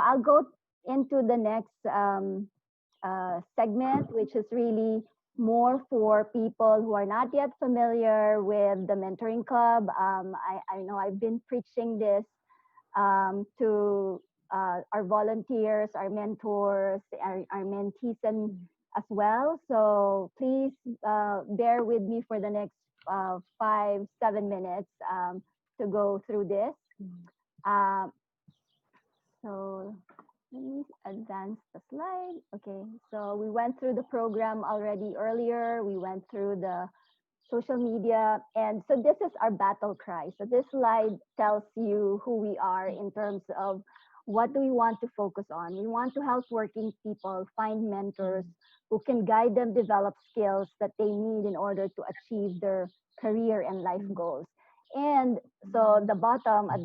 I'll go into the next segment, which is really more for people who are not yet familiar with the mentoring club. I know I've been preaching this to our volunteers, our mentors, our mentees, and as well. So please bear with me for the next 5-7 minutes to go through this. So let me advance the slide. Okay, so we went through the program already earlier. We went through the social media. And so this is our battle cry. So this slide tells you who we are in terms of what do we want to focus on. We want to help working people find mentors who can guide them develop skills that they need in order to achieve their career and life goals. And so at the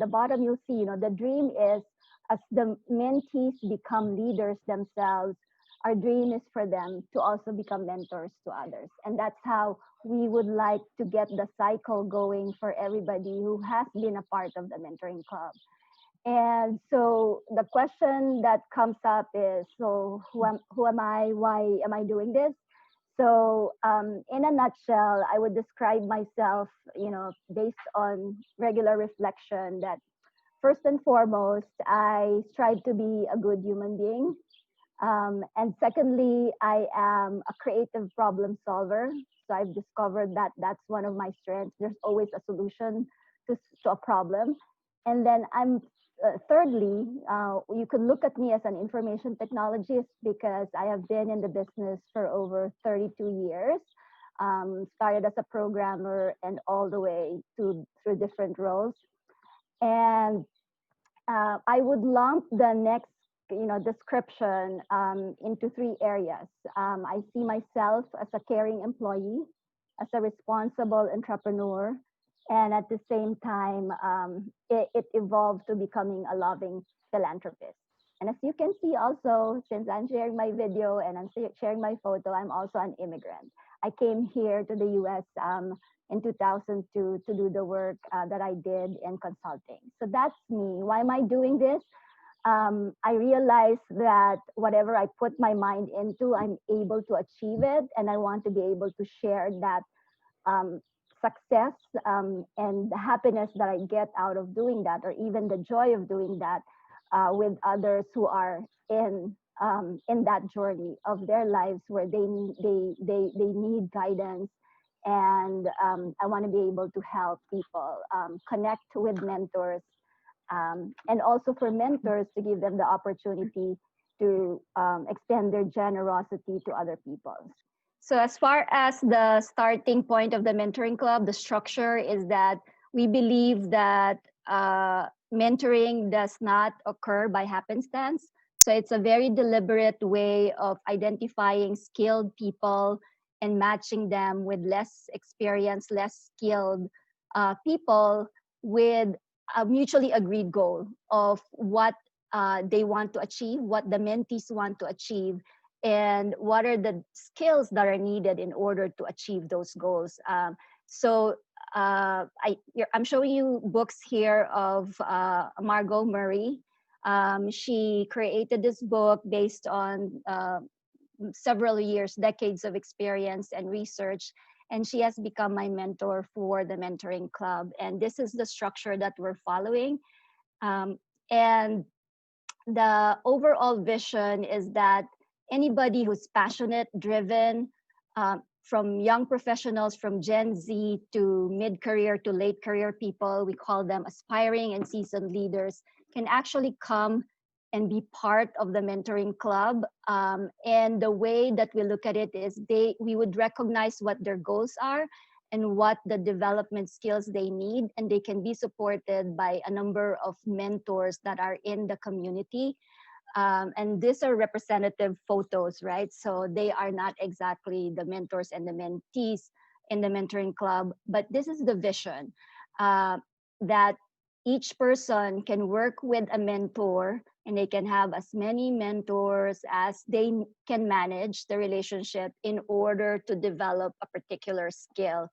bottom, you'll see, you know, the dream is as the mentees become leaders themselves, our dream is for them to also become mentors to others. And that's how we would like to get the cycle going for everybody who has been a part of the mentoring club. And so the question that comes up is, so who am I? Why am I doing this? So in a nutshell, I would describe myself, you know, based on regular reflection that first and foremost, I strive to be a good human being. And secondly, I am a creative problem solver. So I've discovered that that's one of my strengths. There's always a solution to a problem. And then I'm thirdly, you could look at me as an information technologist because I have been in the business for over 32 years. Started as a programmer and all the way through different roles. And I would lump the next description into 3 areas. I see myself as a caring employee, as a responsible entrepreneur, and at the same time, it evolved to becoming a loving philanthropist. And as you can see also, since I'm sharing my video and I'm sharing my photo, I'm also an immigrant. I came here to the US in 2002 to do the work that I did in consulting. So that's me. Why am I doing this? I realized that whatever I put my mind into, I'm able to achieve it. And I want to be able to share that success and the happiness that I get out of doing that, or even the joy of doing that with others who are in that journey of their lives where they need guidance. And I want to be able to help people connect with mentors, and also for mentors to give them the opportunity to extend their generosity to other people. So as far as the starting point of the mentoring club, the structure is that we believe that mentoring does not occur by happenstance. So it's a very deliberate way of identifying skilled people and matching them with less experienced, less skilled people with a mutually agreed goal of what they want to achieve, what the mentees want to achieve, and what are the skills that are needed in order to achieve those goals. So I'm showing you books here of Margot Murray. She created this book based on several years, decades of experience and research. And she has become my mentor for the mentoring club. And this is the structure that we're following. And the overall vision is that anybody who's passionate, driven, from young professionals, from Gen Z to mid-career to late career people, we call them aspiring and seasoned leaders, can actually come and be part of the mentoring club. And the way that we look at it is we would recognize what their goals are and what the development skills they need, and they can be supported by a number of mentors that are in the community. And these are representative photos, right? So they are not exactly the mentors and the mentees in the mentoring club, but this is the vision, that each person can work with a mentor and they can have as many mentors as they can manage the relationship in order to develop a particular skill,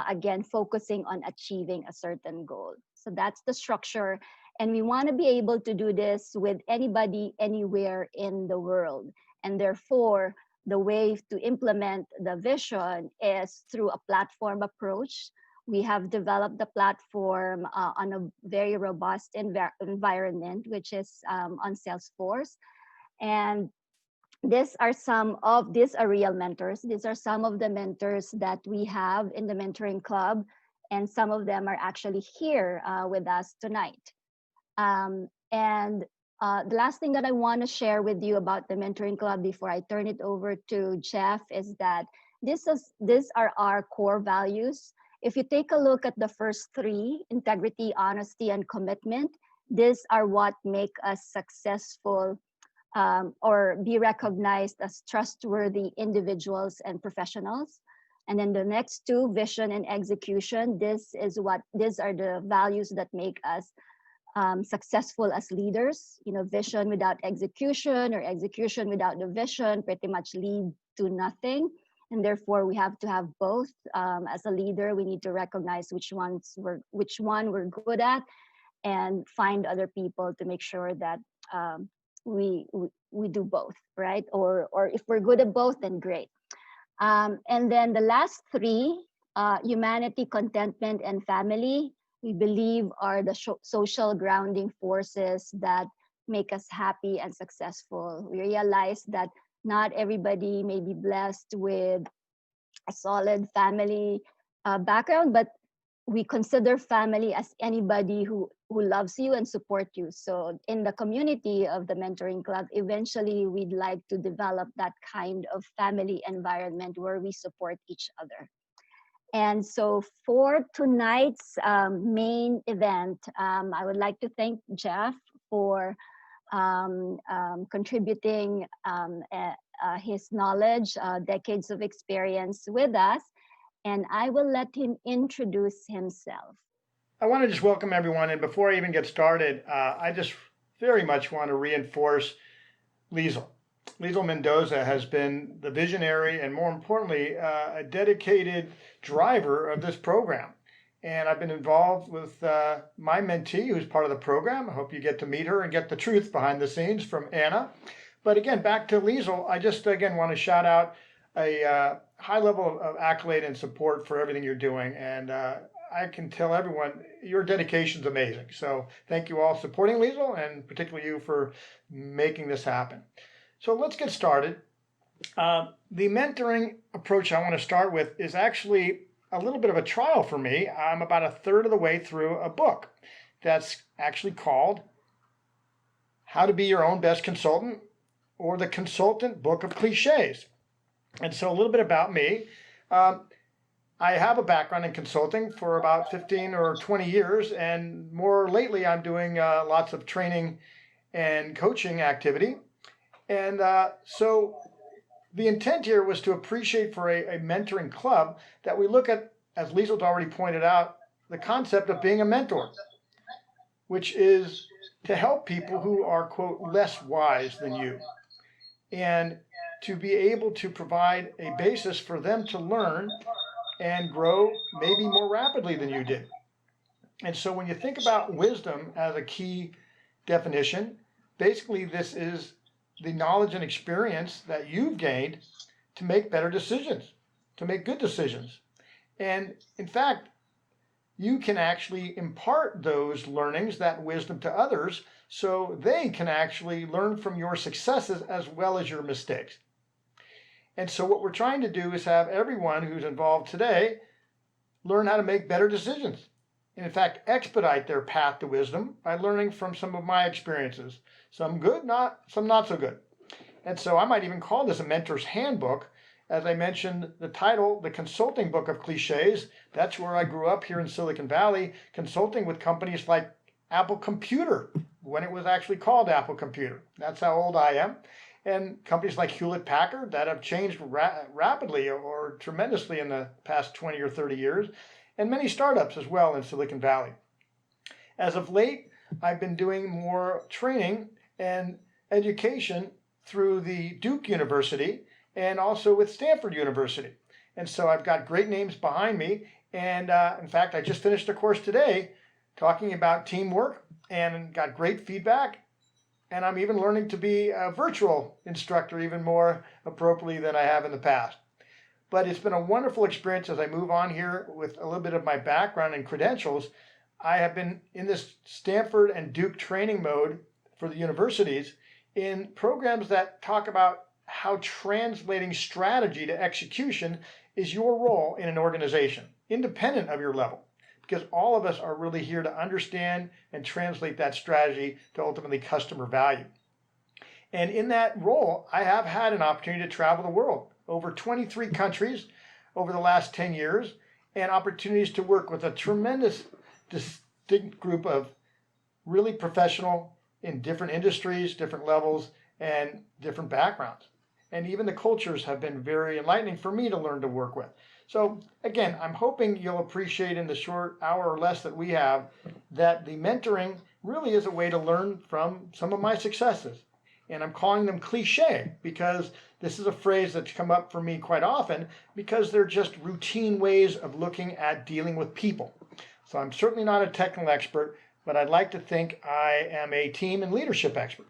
again, focusing on achieving a certain goal. So that's the structure. And we want to be able to do this with anybody, anywhere in the world. And therefore, the way to implement the vision is through a platform approach. We have developed the platform on a very robust environment, which is on Salesforce. And these are real mentors. These are some of the mentors that we have in the mentoring club, and some of them are actually here with us tonight. And the last thing that I want to share with you about the mentoring club before I turn it over to Jeff is that these are our core values. If you take a look at the first three, integrity, honesty, and commitment, these are what make us successful or be recognized as trustworthy individuals and professionals. And then the next two, vision and execution, these are the values that make us successful as leaders. You know, vision without execution or execution without the vision pretty much lead to nothing. And therefore, we have to have both. As a leader, we need to recognize which one we're good at, and find other people to make sure that we do both, right? Or if we're good at both, then great. And then the last three, humanity, contentment, and family, we believe are the social grounding forces that make us happy and successful. We realize that not everybody may be blessed with a solid family background, but we consider family as anybody who loves you and support you. So in the community of the mentoring club, eventually we'd like to develop that kind of family environment where we support each other. And so for tonight's main event, I would like to thank Jeff for contributing his knowledge, decades of experience with us. And I will let him introduce himself. I want to just welcome everyone. And before I even get started, I just very much want to reinforce Liesl. Liesl Mendoza has been the visionary and, more importantly, a dedicated driver of this program. And I've been involved with my mentee, who's part of the program. I hope you get to meet her and get the truth behind the scenes from Anna. But again, back to Liesl, I just, again, want to shout out a high level of accolade and support for everything you're doing. And I can tell everyone your dedication is amazing. So thank you all supporting Liesl, and particularly you for making this happen. So let's get started. The mentoring approach I want to start with is actually a little bit of a trial for me. I'm about a third of the way through a book that's actually called How to Be Your Own Best Consultant, or the Consultant Book of Cliches. And so a little bit about me. I have a background in consulting for about 15 or 20 years, and more lately I'm doing lots of training and coaching activity. And so the intent here was to appreciate for a mentoring club that we look at, as Liesl already pointed out, the concept of being a mentor, which is to help people who are, quote, less wise than you, and to be able to provide a basis for them to learn and grow maybe more rapidly than you did. And so when you think about wisdom as a key definition, basically this is the knowledge and experience that you've gained to make better decisions, to make good decisions. And in fact, you can actually impart those learnings, that wisdom, to others, so they can actually learn from your successes as well as your mistakes. And so what we're trying to do is have everyone who's involved today learn how to make better decisions. And in fact, expedite their path to wisdom by learning from some of my experiences. Some good, some not so good. And so I might even call this a mentor's handbook. As I mentioned, the title, The Consulting Book of Cliches, that's where I grew up here in Silicon Valley, consulting with companies like Apple Computer, when it was actually called Apple Computer. That's how old I am. And companies like Hewlett-Packard that have changed rapidly or tremendously in the past 20 or 30 years, and many startups as well in Silicon Valley. As of late, I've been doing more training and education through the Duke University and also with Stanford University. And so I've got great names behind me. And in fact, I just finished a course today talking about teamwork and got great feedback. And I'm even learning to be a virtual instructor even more appropriately than I have in the past. But it's been a wonderful experience as I move on here with a little bit of my background and credentials. I have been in this Stanford and Duke training mode for the universities in programs that talk about how translating strategy to execution is your role in an organization, independent of your level. Because all of us are really here to understand and translate that strategy to ultimately customer value. And in that role, I have had an opportunity to travel the world, over 23 countries over the last 10 years, and opportunities to work with a tremendous, distinct group of really professional in different industries, different levels, and different backgrounds. And even the cultures have been very enlightening for me to learn to work with. So again, I'm hoping you'll appreciate in the short hour or less that we have that the mentoring really is a way to learn from some of my successes. And I'm calling them cliche because this is a phrase that's come up for me quite often because they're just routine ways of looking at dealing with people. So I'm certainly not a technical expert, but I'd like to think I am a team and leadership expert.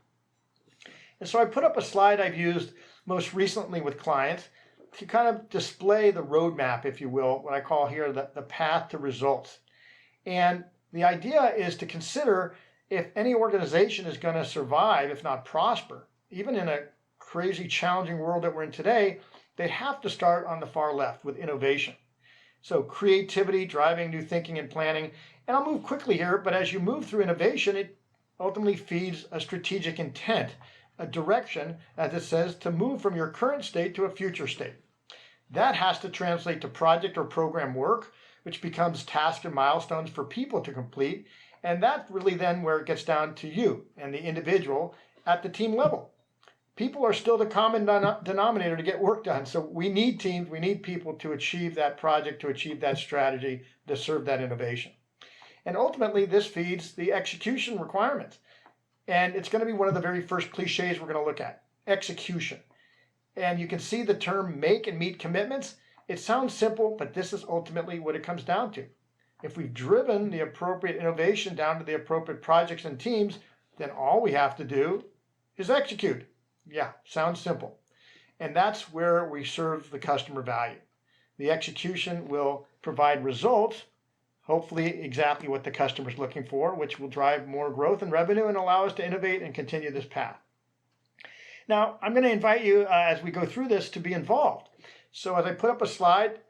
And so I put up a slide I've used most recently with clients to kind of display the roadmap, if you will, what I call here the path to results. And the idea is to consider if any organization is going to survive, if not prosper, even in a crazy challenging world that we're in today, they have to start on the far left with innovation. So creativity, driving new thinking and planning. And I'll move quickly here, but as you move through innovation, it ultimately feeds a strategic intent, a direction, as it says, to move from your current state to a future state. That has to translate to project or program work, which becomes tasks and milestones for people to complete. And that's really then where it gets down to you and the individual at the team level. People are still the common denominator to get work done. So we need teams, we need people to achieve that project, to achieve that strategy, to serve that innovation. And ultimately, this feeds the execution requirements. And it's going to be one of the very first cliches we're going to look at, execution. And you can see the term make and meet commitments. It sounds simple, but this is ultimately what it comes down to. If we've driven the appropriate innovation down to the appropriate projects and teams, then all we have to do is execute. Yeah, sounds simple. And that's where we serve the customer value. The execution will provide results, hopefully exactly what the customer is looking for, which will drive more growth and revenue and allow us to innovate and continue this path. Now, I'm going to invite you as we go through this to be involved. So as I put up a slide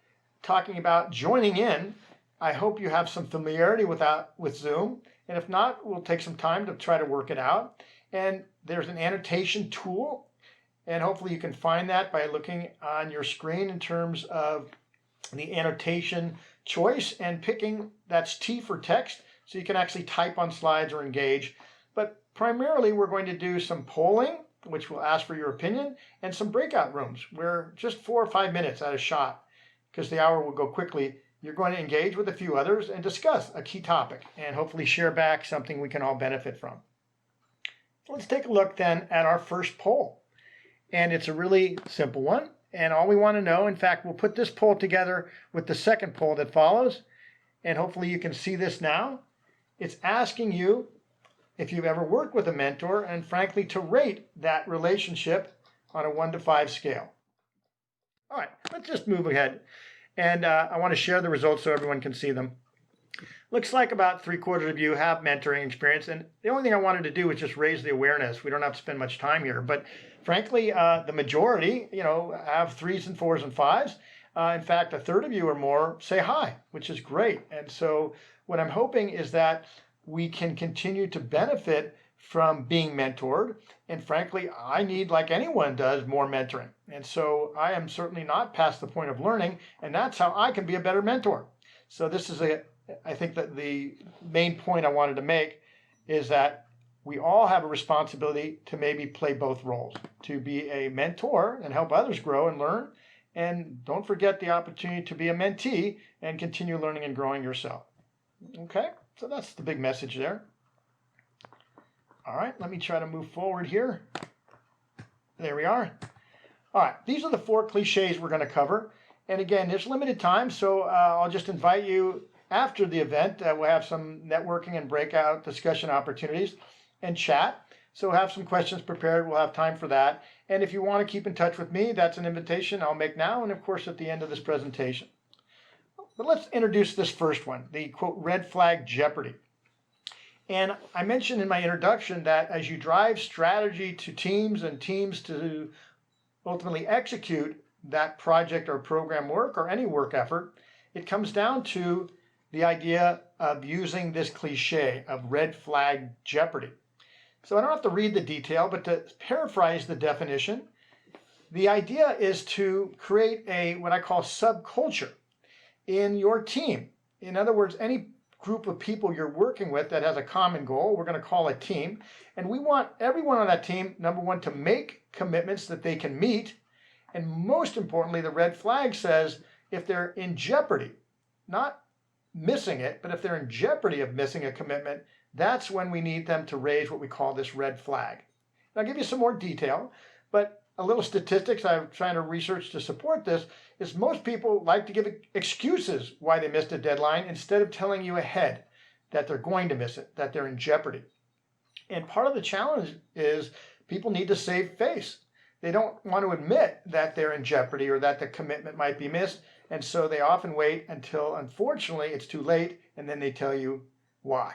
talking about joining in, I hope you have some familiarity with Zoom. And if not, we'll take some time to try to work it out. And there's an annotation tool. And hopefully you can find that by looking on your screen in terms of the annotation choice and picking, that's T for text, so you can actually type on slides or engage. But primarily we're going to do some polling, which will ask for your opinion, and some breakout rooms where just 4 or 5 minutes at a shot, because the hour will go quickly, you're going to engage with a few others and discuss a key topic and hopefully share back something we can all benefit from. Let's take a look then at our first poll. And it's a really simple one. And all we want to know, in fact, we'll put this poll together with the second poll that follows. And hopefully you can see this now. It's asking you if you've ever worked with a mentor and frankly to rate that relationship on a 1 to 5 scale. All right, let's just move ahead. And I want to share the results so everyone can see them. Looks like about 3/4 of you have mentoring experience. And the only thing I wanted to do was just raise the awareness. We don't have to spend much time here. But frankly, the majority, have 3s and 4s and 5s. In fact, 1/3 of you or more say hi, which is great. And so what I'm hoping is that we can continue to benefit from being mentored. And frankly, I need, like anyone does, more mentoring. And so I am certainly not past the point of learning, and that's how I can be a better mentor. So this is I think that the main point I wanted to make is that we all have a responsibility to maybe play both roles, to be a mentor and help others grow and learn. And don't forget the opportunity to be a mentee and continue learning and growing yourself. Okay, so that's the big message there. All right, let me try to move forward here. There we are. All right, these are the 4 cliches we're going to cover. And again, there's limited time, so I'll just invite you After the event, we'll have some networking and breakout discussion opportunities and chat. So we'll have some questions prepared. We'll have time for that. And if you want to keep in touch with me, that's an invitation I'll make now and, of course, at the end of this presentation. But let's introduce this first one, the, quote, red flag Jeopardy. And I mentioned in my introduction that as you drive strategy to teams and teams to ultimately execute that project or program work or any work effort, it comes down to the idea of using this cliche of red flag Jeopardy. So I don't have to read the detail, but to paraphrase the definition, the idea is to create a what I call subculture in your team. In other words, any group of people you're working with that has a common goal, we're going to call a team, and we want everyone on that team, number one, to make commitments that they can meet, and most importantly, the red flag says if they're in jeopardy, not missing it, but if they're in jeopardy of missing a commitment, that's when we need them to raise what we call this red flag. And I'll give you some more detail, but a little statistics I'm trying to research to support this is most people like to give excuses why they missed a deadline instead of telling you ahead that they're going to miss it, that they're in jeopardy. And part of the challenge is people need to save face. They don't want to admit that they're in jeopardy or that the commitment might be missed, and so they often wait until, unfortunately, it's too late, and then they tell you why.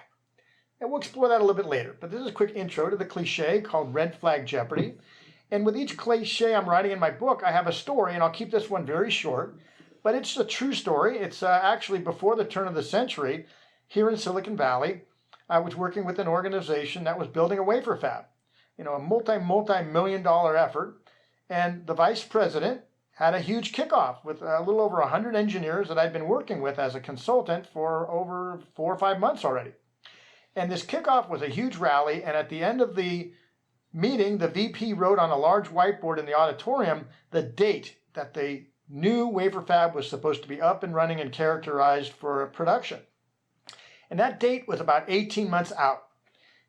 And we'll explore that a little bit later. But this is a quick intro to the cliche called red flag Jeopardy. And with each cliche I'm writing in my book, I have a story, and I'll keep this one very short, but it's a true story. It's actually before the turn of the century here in Silicon Valley. I was working with an organization that was building a wafer fab, a multi-million-dollar effort, and the vice president had a huge kickoff with a little over 100 engineers that I'd been working with as a consultant for over 4 or 5 months already. And this kickoff was a huge rally, and at the end of the meeting, the VP wrote on a large whiteboard in the auditorium the date that the new wafer fab was supposed to be up and running and characterized for production. And that date was about 18 months out.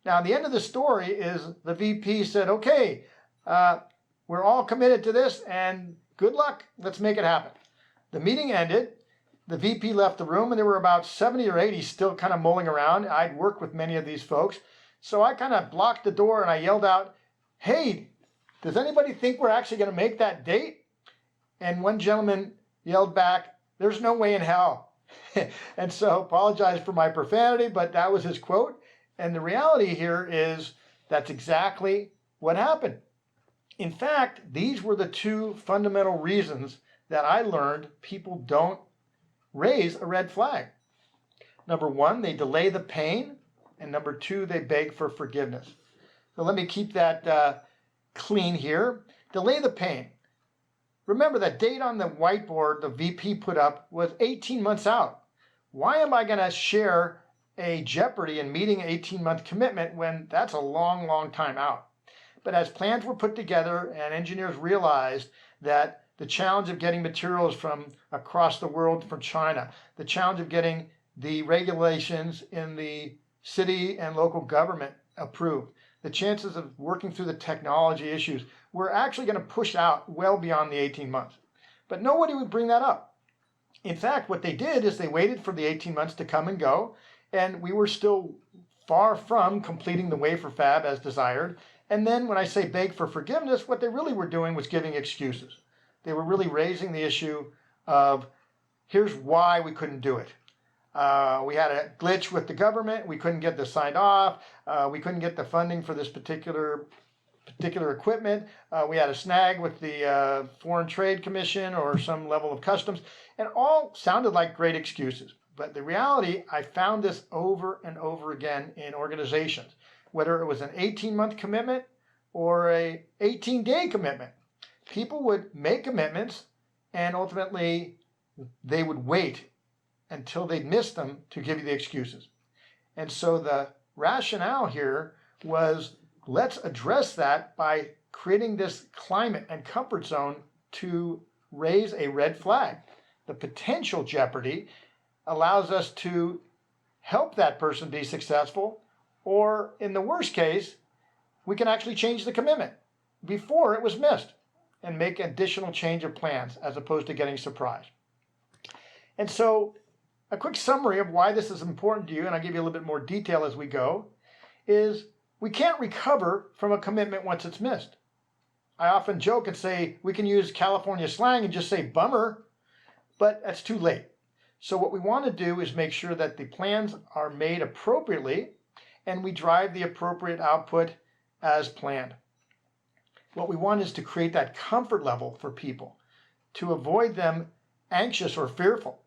Now, the end of the story is the VP said, okay, we're all committed to this and good luck, let's make it happen. The meeting ended, the VP left the room, and there were about 70 or 80 still kind of mulling around. I'd worked with many of these folks. So I kind of blocked the door and I yelled out, hey, does anybody think we're actually going to make that date? And one gentleman yelled back, there's no way in hell. And so apologize for my profanity, but that was his quote. And the reality here is that's exactly what happened. In fact, these were the two fundamental reasons that I learned people don't raise a red flag. Number one, they delay the pain. And number two, they beg for forgiveness. So let me keep that clean here. Delay the pain. Remember that date on the whiteboard the VP put up was 18 months out. Why am I going to share a jeopardy in meeting an 18-month commitment when that's a long, long time out? But as plans were put together and engineers realized that the challenge of getting materials from across the world from China, the challenge of getting the regulations in the city and local government approved, the chances of working through the technology issues were actually going to push out well beyond the 18 months. But nobody would bring that up. In fact, what they did is they waited for the 18 months to come and go, and we were still far from completing the wafer fab as desired. And then when I say beg for forgiveness, what they really were doing was giving excuses. They were really raising the issue of, here's why we couldn't do it. We had a glitch with the government. We couldn't get this signed off. We couldn't get the funding for this particular equipment. We had a snag with the Foreign Trade Commission or some level of customs, and all sounded like great excuses. But the reality, I found this over and over again in organizations, whether it was an 18-month commitment or a 18-day commitment. People would make commitments, and ultimately they would wait until they missed them to give you the excuses. And so the rationale here was, let's address that by creating this climate and comfort zone to raise a red flag. The potential jeopardy allows us to help that person be successful, or in the worst case, we can actually change the commitment before it was missed and make additional change of plans as opposed to getting surprised. And so a quick summary of why this is important to you, and I'll give you a little bit more detail as we go, is we can't recover from a commitment once it's missed. I often joke and say we can use California slang and just say bummer, but that's too late. So what we want to do is make sure that the plans are made appropriately and we drive the appropriate output as planned. What we want is to create that comfort level for people, to avoid them anxious or fearful.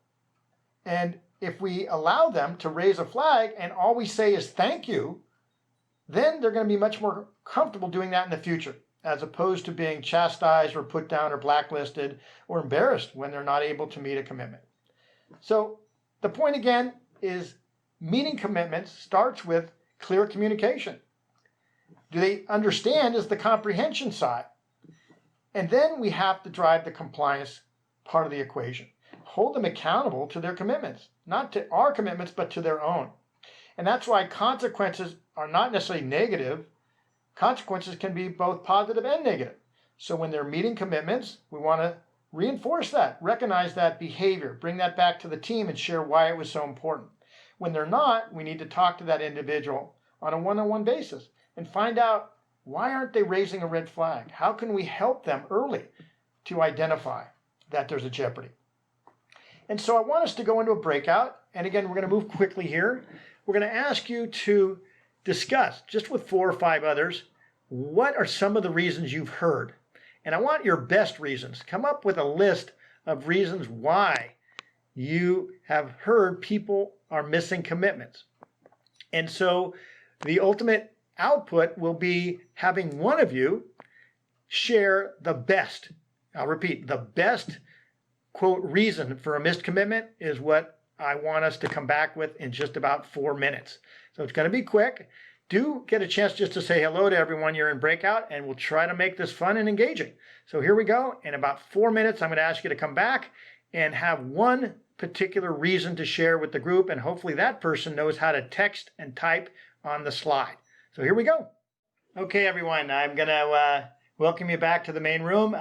And if we allow them to raise a flag and all we say is thank you, then they're going to be much more comfortable doing that in the future, as opposed to being chastised or put down or blacklisted or embarrassed when they're not able to meet a commitment. So the point again is meeting commitments starts with clear communication. Do they understand is the comprehension side? And then we have to drive the compliance part of the equation. Hold them accountable to their commitments, not to our commitments, but to their own. And that's why consequences are not necessarily negative. Consequences can be both positive and negative. So when they're meeting commitments, we want to reinforce that, recognize that behavior, bring that back to the team and share why it was so important. When they're not, we need to talk to that individual on a one-on-one basis and find out why aren't they raising a red flag? How can we help them early to identify that there's a jeopardy? And so I want us to go into a breakout. And again, we're going to move quickly here. We're going to ask you to discuss, just with 4 or 5 others, what are some of the reasons you've heard? And I want your best reasons. Come up with a list of reasons why you have heard people are missing commitments. And so the ultimate output will be having one of you share the best. I'll repeat, the best, quote, reason for a missed commitment is what I want us to come back with in just about 4 minutes. So it's going to be quick. Do get a chance just to say hello to everyone you're in breakout, and we'll try to make this fun and engaging. So here we go. In about 4 minutes, I'm going to ask you to come back and have one particular reason to share with the group, and hopefully that person knows how to text and type on the slide. So here we go. Okay, everyone, I'm going to welcome you back to the main room.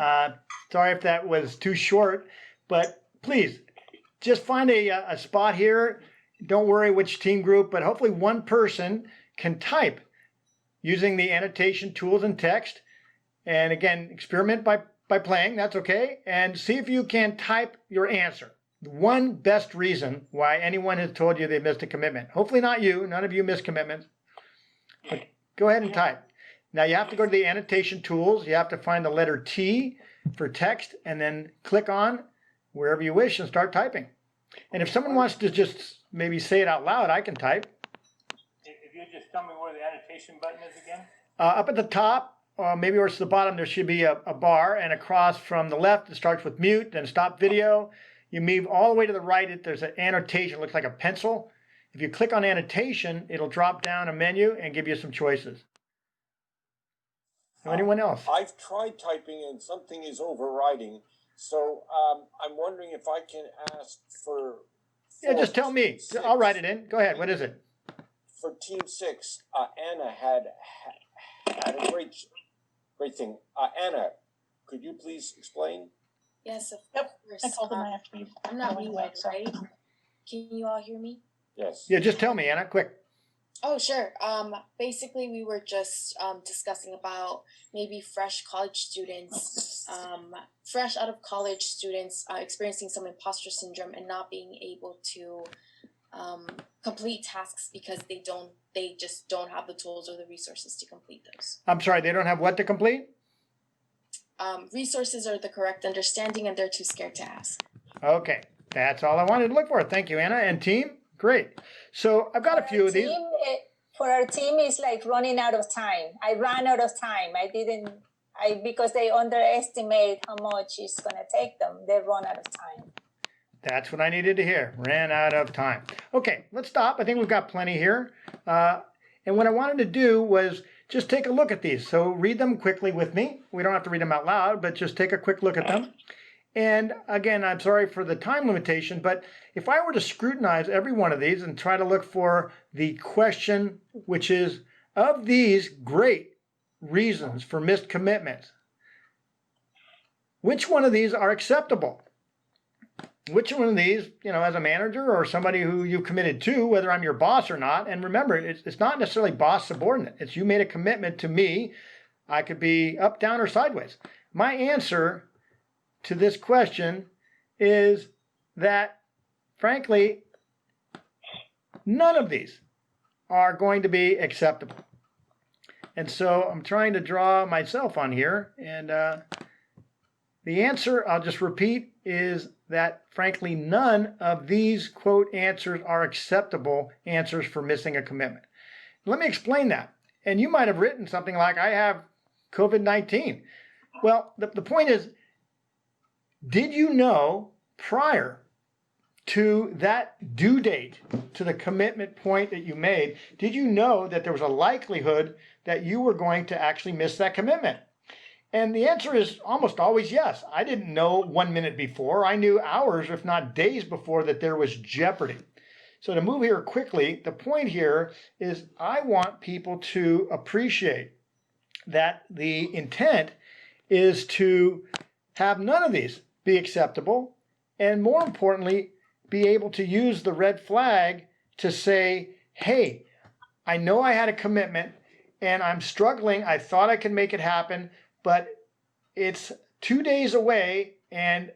Sorry if that was too short, but please just find a spot here. Don't worry which team group, but hopefully one person can type using the annotation tools and text. And again, experiment by playing, that's okay. And see if you can type your answer. One best reason why anyone has told you they missed a commitment. Hopefully not you, none of you missed commitments. But go ahead and type. Now you have to go to the annotation tools. You have to find the letter T for text and then click on wherever you wish and start typing. And if someone wants to just maybe say it out loud, I can type. If you just tell me where the annotation button is again? Up at the top, maybe towards the bottom, there should be a bar, and across from the left, it starts with mute, then stop video. You move all the way to the right, there's an annotation, it looks like a pencil. If you click on annotation, it'll drop down a menu and give you some choices. Anyone else? I've tried typing and something is overriding. So I'm wondering if I can ask for... Yeah, just tell me. I'll write it in. Go ahead. What is it? For Team 6, Anna had a great thing. Anna, could you please explain? Yes, of course. I told them I have to be. I'm not muted, right? Can you all hear me? Yes. Yeah, just tell me, Anna, quick. Oh, sure. Basically, we were just discussing about maybe fresh college students, fresh out of college students experiencing some imposter syndrome and not being able to complete tasks because they just don't have the tools or the resources to complete those. I'm sorry, they don't have what to complete? Resources are the correct understanding and they're too scared to ask. Okay, that's all I wanted to look for. Thank you, Anna. And team? Great. So I've got a few of these. For our team, it's like running out of time. I ran out of time. Because they underestimate how much it's going to take them. They run out of time. That's what I needed to hear. Ran out of time. Okay, let's stop. I think we've got plenty here. And what I wanted to do was just take a look at these. So read them quickly with me. We don't have to read them out loud, but just take a quick look at them. And again, I'm sorry for the time limitation, but if I were to scrutinize every one of these and try to look for the question, which is, of these great reasons for missed commitments, which one of these are acceptable? which one of these, as a manager or somebody who you've committed to, whether I'm your boss or not. And remember, it's not necessarily boss subordinate. It's you made a commitment to me. I could be up, down, or sideways. My answer to this question is that, frankly, none of these are going to be acceptable. And so I'm trying to draw myself on here. And the answer, I'll just repeat, is that, frankly, none of these quote answers are acceptable answers for missing a commitment. Let me explain that. And you might have written something like, I have COVID-19. Well, the point is, did you know prior to that due date, to the commitment point that you made, did you know that there was a likelihood that you were going to actually miss that commitment? And the answer is almost always yes. I didn't know 1 minute before. I knew hours, if not days before, that there was jeopardy. So to move here quickly, the point here is I want people to appreciate that the intent is to have none of these be acceptable, and more importantly, be able to use the red flag to say, hey, I know I had a commitment and I'm struggling. I thought I could make it happen, but it's 2 days away and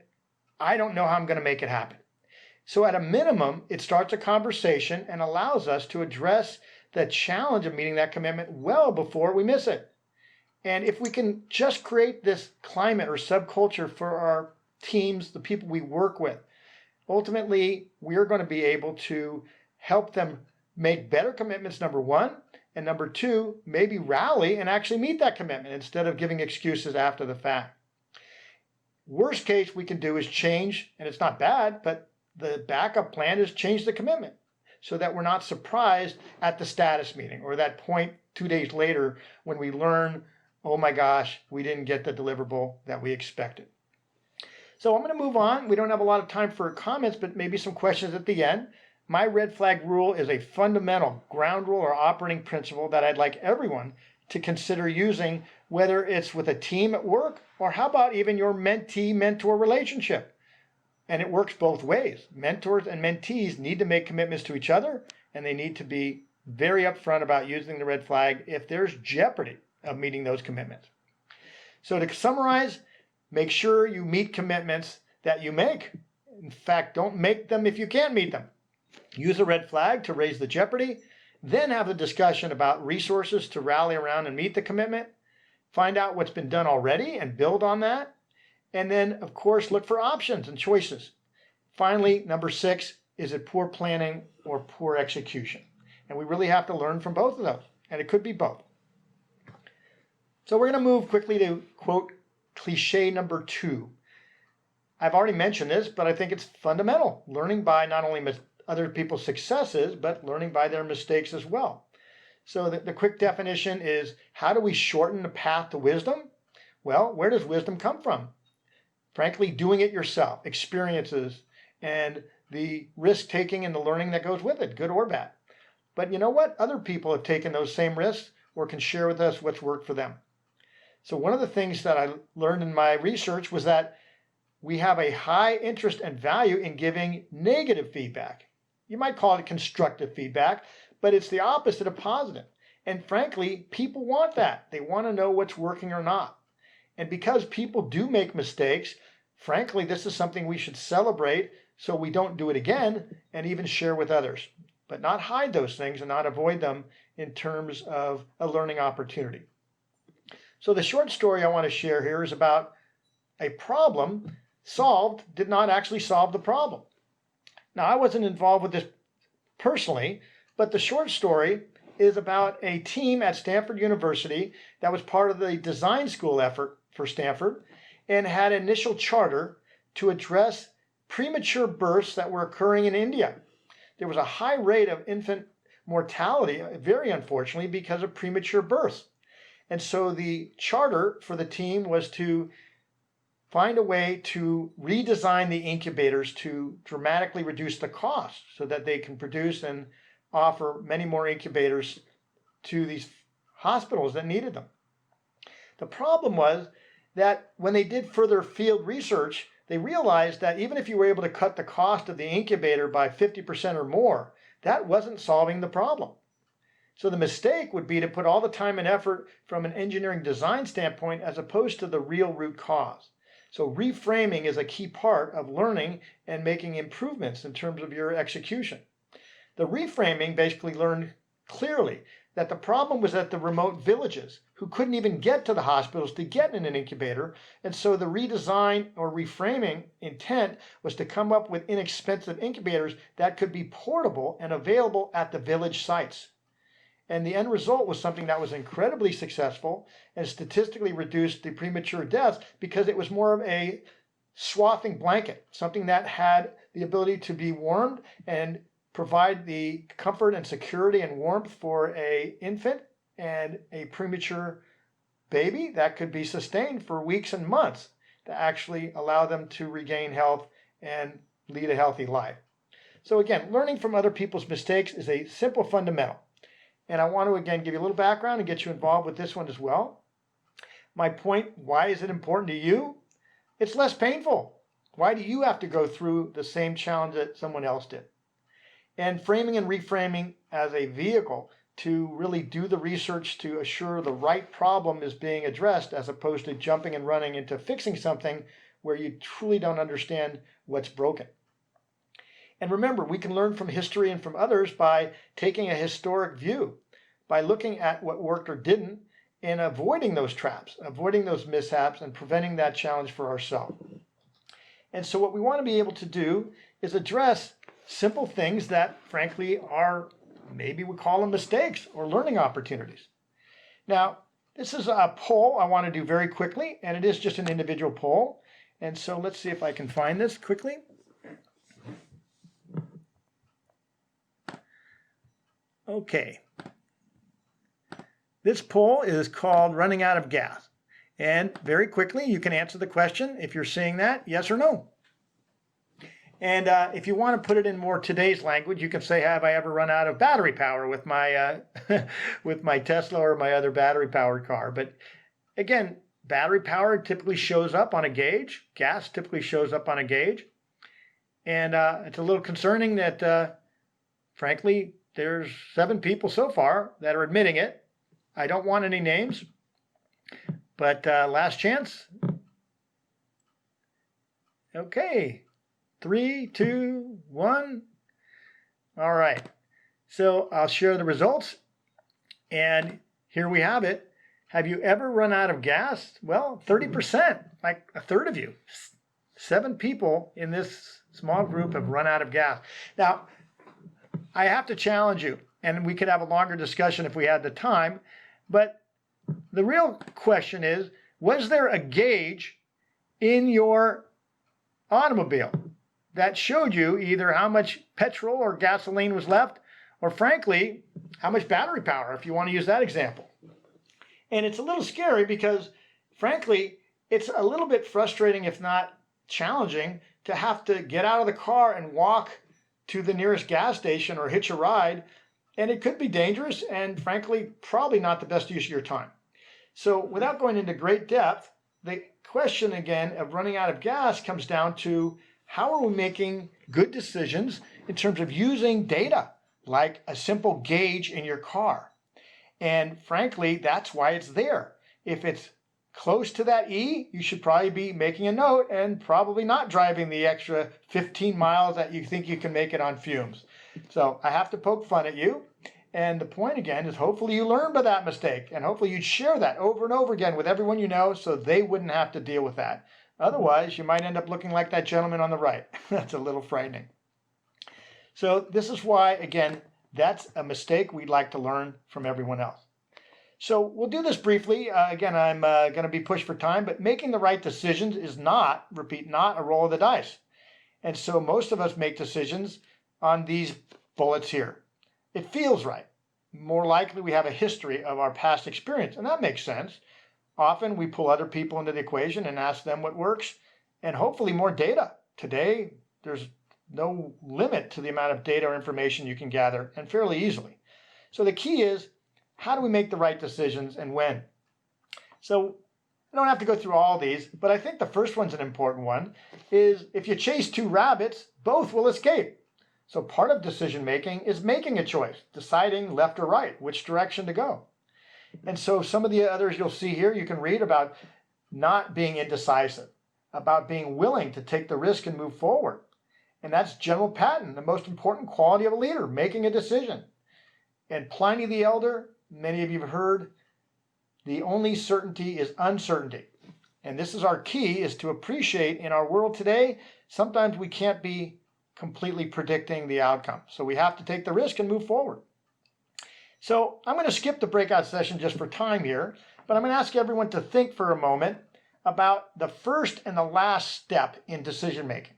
I don't know how I'm going to make it happen. So at a minimum, it starts a conversation and allows us to address the challenge of meeting that commitment well before we miss it. And if we can just create this climate or subculture for our teams, the people we work with, ultimately, we're going to be able to help them make better commitments, number one, and number two, maybe rally and actually meet that commitment instead of giving excuses after the fact. Worst case we can do is change, and it's not bad, but the backup plan is change the commitment so that we're not surprised at the status meeting or that point 2 days later when we learn, oh my gosh, we didn't get the deliverable that we expected. So I'm going to move on. We don't have a lot of time for comments, but maybe some questions at the end. My red flag rule is a fundamental ground rule or operating principle that I'd like everyone to consider using, whether it's with a team at work or how about even your mentee-mentor relationship. And it works both ways. Mentors and mentees need to make commitments to each other, and they need to be very upfront about using the red flag if there's jeopardy of meeting those commitments. So to summarize, make sure you meet commitments that you make. In fact, don't make them if you can't meet them. Use a red flag to raise the jeopardy, then have a discussion about resources to rally around and meet the commitment. Find out what's been done already and build on that. And then, of course, look for options and choices. Finally, number 6, is it poor planning or poor execution? And we really have to learn from both of those, and it could be both. So we're going to move quickly to, quote, cliche number 2. I've already mentioned this, but I think it's fundamental. Learning by not only other people's successes, but learning by their mistakes as well. So the quick definition is, how do we shorten the path to wisdom? Well, where does wisdom come from? Frankly, doing it yourself, experiences, and the risk-taking and the learning that goes with it, good or bad. But you know what? Other people have taken those same risks or can share with us what's worked for them. So one of the things that I learned in my research was that we have a high interest and value in giving negative feedback. You might call it constructive feedback, but it's the opposite of positive. And frankly, people want that. They want to know what's working or not. And because people do make mistakes, frankly, this is something we should celebrate so we don't do it again and even share with others, but not hide those things and not avoid them in terms of a learning opportunity. So the short story I want to share here is about a problem solved did not actually solve the problem. Now, I wasn't involved with this personally, but the short story is about a team at Stanford University that was part of the design school effort for Stanford and had an initial charter to address premature births that were occurring in India. There was a high rate of infant mortality, very unfortunately, because of premature births. And so the charter for the team was to find a way to redesign the incubators to dramatically reduce the cost so that they can produce and offer many more incubators to these hospitals that needed them. The problem was that when they did further field research, they realized that even if you were able to cut the cost of the incubator by 50% or more, that wasn't solving the problem. So the mistake would be to put all the time and effort from an engineering design standpoint as opposed to the real root cause. So reframing is a key part of learning and making improvements in terms of your execution. The reframing basically learned clearly that the problem was at the remote villages who couldn't even get to the hospitals to get in an incubator. And so the redesign or reframing intent was to come up with inexpensive incubators that could be portable and available at the village sites. And the end result was something that was incredibly successful and statistically reduced the premature deaths because it was more of a swathing blanket, something that had the ability to be warmed and provide the comfort and security and warmth for an infant and a premature baby that could be sustained for weeks and months to actually allow them to regain health and lead a healthy life. So again, learning from other people's mistakes is a simple fundamental. And I want to, again, give you a little background and get you involved with this one as well. My point, why is it important to you? It's less painful. Why do you have to go through the same challenge that someone else did? And framing and reframing as a vehicle to really do the research to assure the right problem is being addressed as opposed to jumping and running into fixing something where you truly don't understand what's broken. And remember, we can learn from history and from others by taking a historic view, by looking at what worked or didn't, and avoiding those traps, avoiding those mishaps, and preventing that challenge for ourselves. And so what we want to be able to do is address simple things that, frankly, are, maybe we call them mistakes or learning opportunities. Now, this is a poll I want to do very quickly, and it is just an individual poll. And so let's see if I can find this quickly. Okay. This poll is called Running Out of Gas. And very quickly, you can answer the question if you're seeing that, yes or no. And if you want to put it in more today's language, you can say, have I ever run out of battery power with my with my Tesla or my other battery-powered car? But again, battery power typically shows up on a gauge. Gas typically shows up on a gauge. And it's a little concerning that, frankly, there's 7 people so far that are admitting it. I don't want any names, but last chance. Okay, 3, 2, 1. All right, so I'll share the results. And here we have it. Have you ever run out of gas? Well, 30%, like a third of you. 7 people in this small group have run out of gas. Now, I have to challenge you, and we could have a longer discussion if we had the time, but the real question is, was there a gauge in your automobile that showed you either how much petrol or gasoline was left, or frankly, how much battery power, if you want to use that example? And it's a little scary because, frankly, it's a little bit frustrating, if not challenging, to have to get out of the car and walk to the nearest gas station or hitch a ride, and it could be dangerous and frankly probably not the best use of your time. So without going into great depth, the question again of running out of gas comes down to how are we making good decisions in terms of using data like a simple gauge in your car. And frankly, that's why it's there. If it's close to that E, you should probably be making a note and probably not driving the extra 15 miles that you think you can make it on fumes. So I have to poke fun at you. And the point again is hopefully you learn by that mistake, and hopefully you'd share that over and over again with everyone you know so they wouldn't have to deal with that. Otherwise, you might end up looking like that gentleman on the right. That's a little frightening. So this is why, again, that's a mistake we'd like to learn from everyone else. So we'll do this briefly. Again, I'm going to be pushed for time, but making the right decisions is not, repeat, not a roll of the dice. And so most of us make decisions on these bullets here. It feels right. More likely we have a history of our past experience, and that makes sense. Often we pull other people into the equation and ask them what works, and hopefully more data. Today, there's no limit to the amount of data or information you can gather, and fairly easily. So the key is, how do we make the right decisions and when? So I don't have to go through all these, but I think the first one's an important one, is if you chase two rabbits, both will escape. So part of decision making is making a choice, deciding left or right, which direction to go. And so some of the others you'll see here, you can read about not being indecisive, about being willing to take the risk and move forward. And that's General Patton, the most important quality of a leader, making a decision. And Pliny the Elder, many of you have heard, the only certainty is uncertainty. And this is our key, is to appreciate in our world today, sometimes we can't be completely predicting the outcome. So we have to take the risk and move forward. So I'm going to skip the breakout session just for time here, but I'm going to ask everyone to think for a moment about the first and the last step in decision making.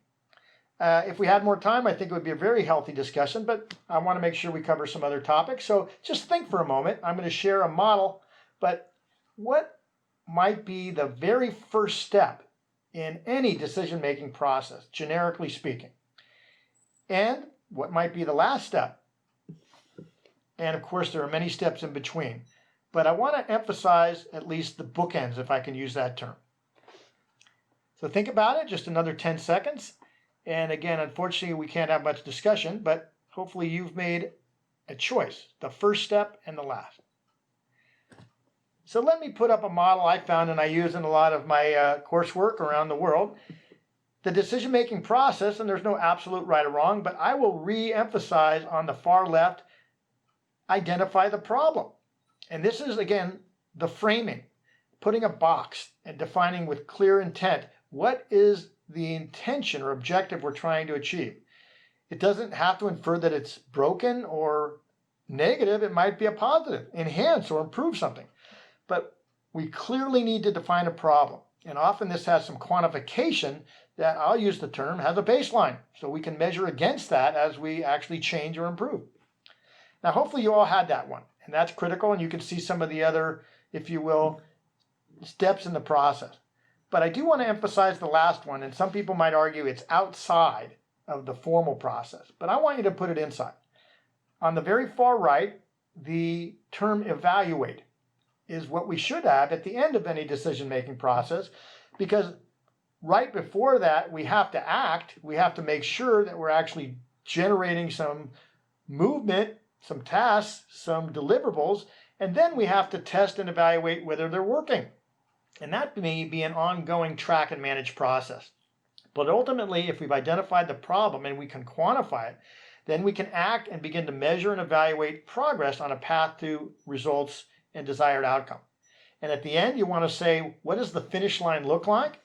If we had more time, I think it would be a very healthy discussion, but I want to make sure we cover some other topics. So just think for a moment. I'm going to share a model, but what might be the very first step in any decision-making process, generically speaking? And what might be the last step? And of course, there are many steps in between. But I want to emphasize at least the bookends, if I can use that term. So think about it, just another 10 seconds. And again, unfortunately, we can't have much discussion, but hopefully you've made a choice, the first step and the last. So let me put up a model I found and I use in a lot of my coursework around the world. The decision-making process, and there's no absolute right or wrong, but I will re-emphasize on the far left, identify the problem. And this is, again, the framing, putting a box and defining with clear intent what is the intention or objective we're trying to achieve. It doesn't have to infer that it's broken or negative. It might be a positive, enhance or improve something. But we clearly need to define a problem. And often this has some quantification that, I'll use the term, has a baseline. So we can measure against that as we actually change or improve. Now, hopefully you all had that one. And that's critical. And you can see some of the other, if you will, steps in the process. But I do want to emphasize the last one. And some people might argue it's outside of the formal process. But I want you to put it inside. On the very far right, the term evaluate is what we should have at the end of any decision-making process, because right before that, we have to act. We have to make sure that we're actually generating some movement, some tasks, some deliverables, and then we have to test and evaluate whether they're working. And that may be an ongoing track and manage process. But ultimately, if we've identified the problem and we can quantify it, then we can act and begin to measure and evaluate progress on a path to results and desired outcome. And at the end, you want to say, what does the finish line look like?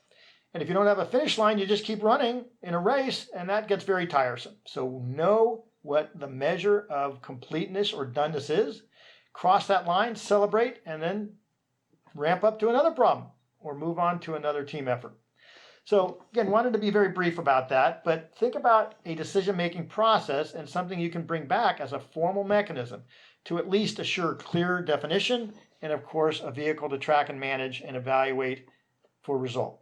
And if you don't have a finish line, you just keep running in a race, and that gets very tiresome. So know what the measure of completeness or doneness is, cross that line, celebrate, and then ramp up to another problem or move on to another team effort. So again, wanted to be very brief about that, but think about a decision-making process and something you can bring back as a formal mechanism to at least assure clear definition and, of course, a vehicle to track and manage and evaluate for result.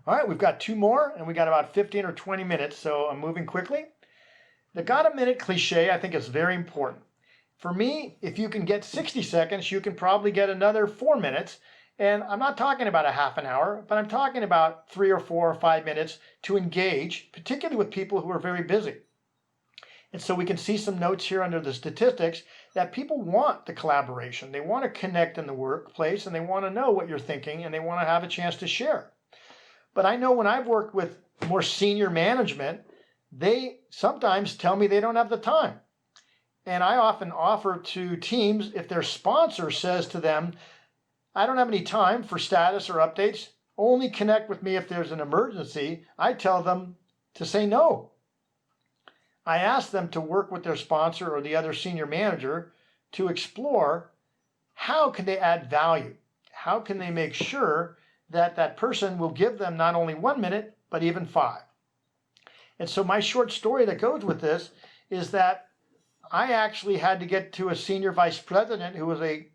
All right, we've got two more, and we got about 15 or 20 minutes, so I'm moving quickly. The got a minute cliche, I think, is very important. For me, if you can get 60 seconds, you can probably get another 4 minutes. And I'm not talking about a half an hour, but I'm talking about 3 or 4 or 5 minutes to engage, particularly with people who are very busy. And so we can see some notes here under the statistics that people want the collaboration. They want to connect in the workplace, and they want to know what you're thinking, and they want to have a chance to share. But I know when I've worked with more senior management, they sometimes tell me they don't have the time. And I often offer to teams, if their sponsor says to them, I don't have any time for status or updates, only connect with me if there's an emergency, I tell them to say no. I ask them to work with their sponsor or the other senior manager to explore how can they add value? How can they make sure that that person will give them not only 1 minute, but even 5? And so my short story that goes with this is that I actually had to get to a senior vice president who was a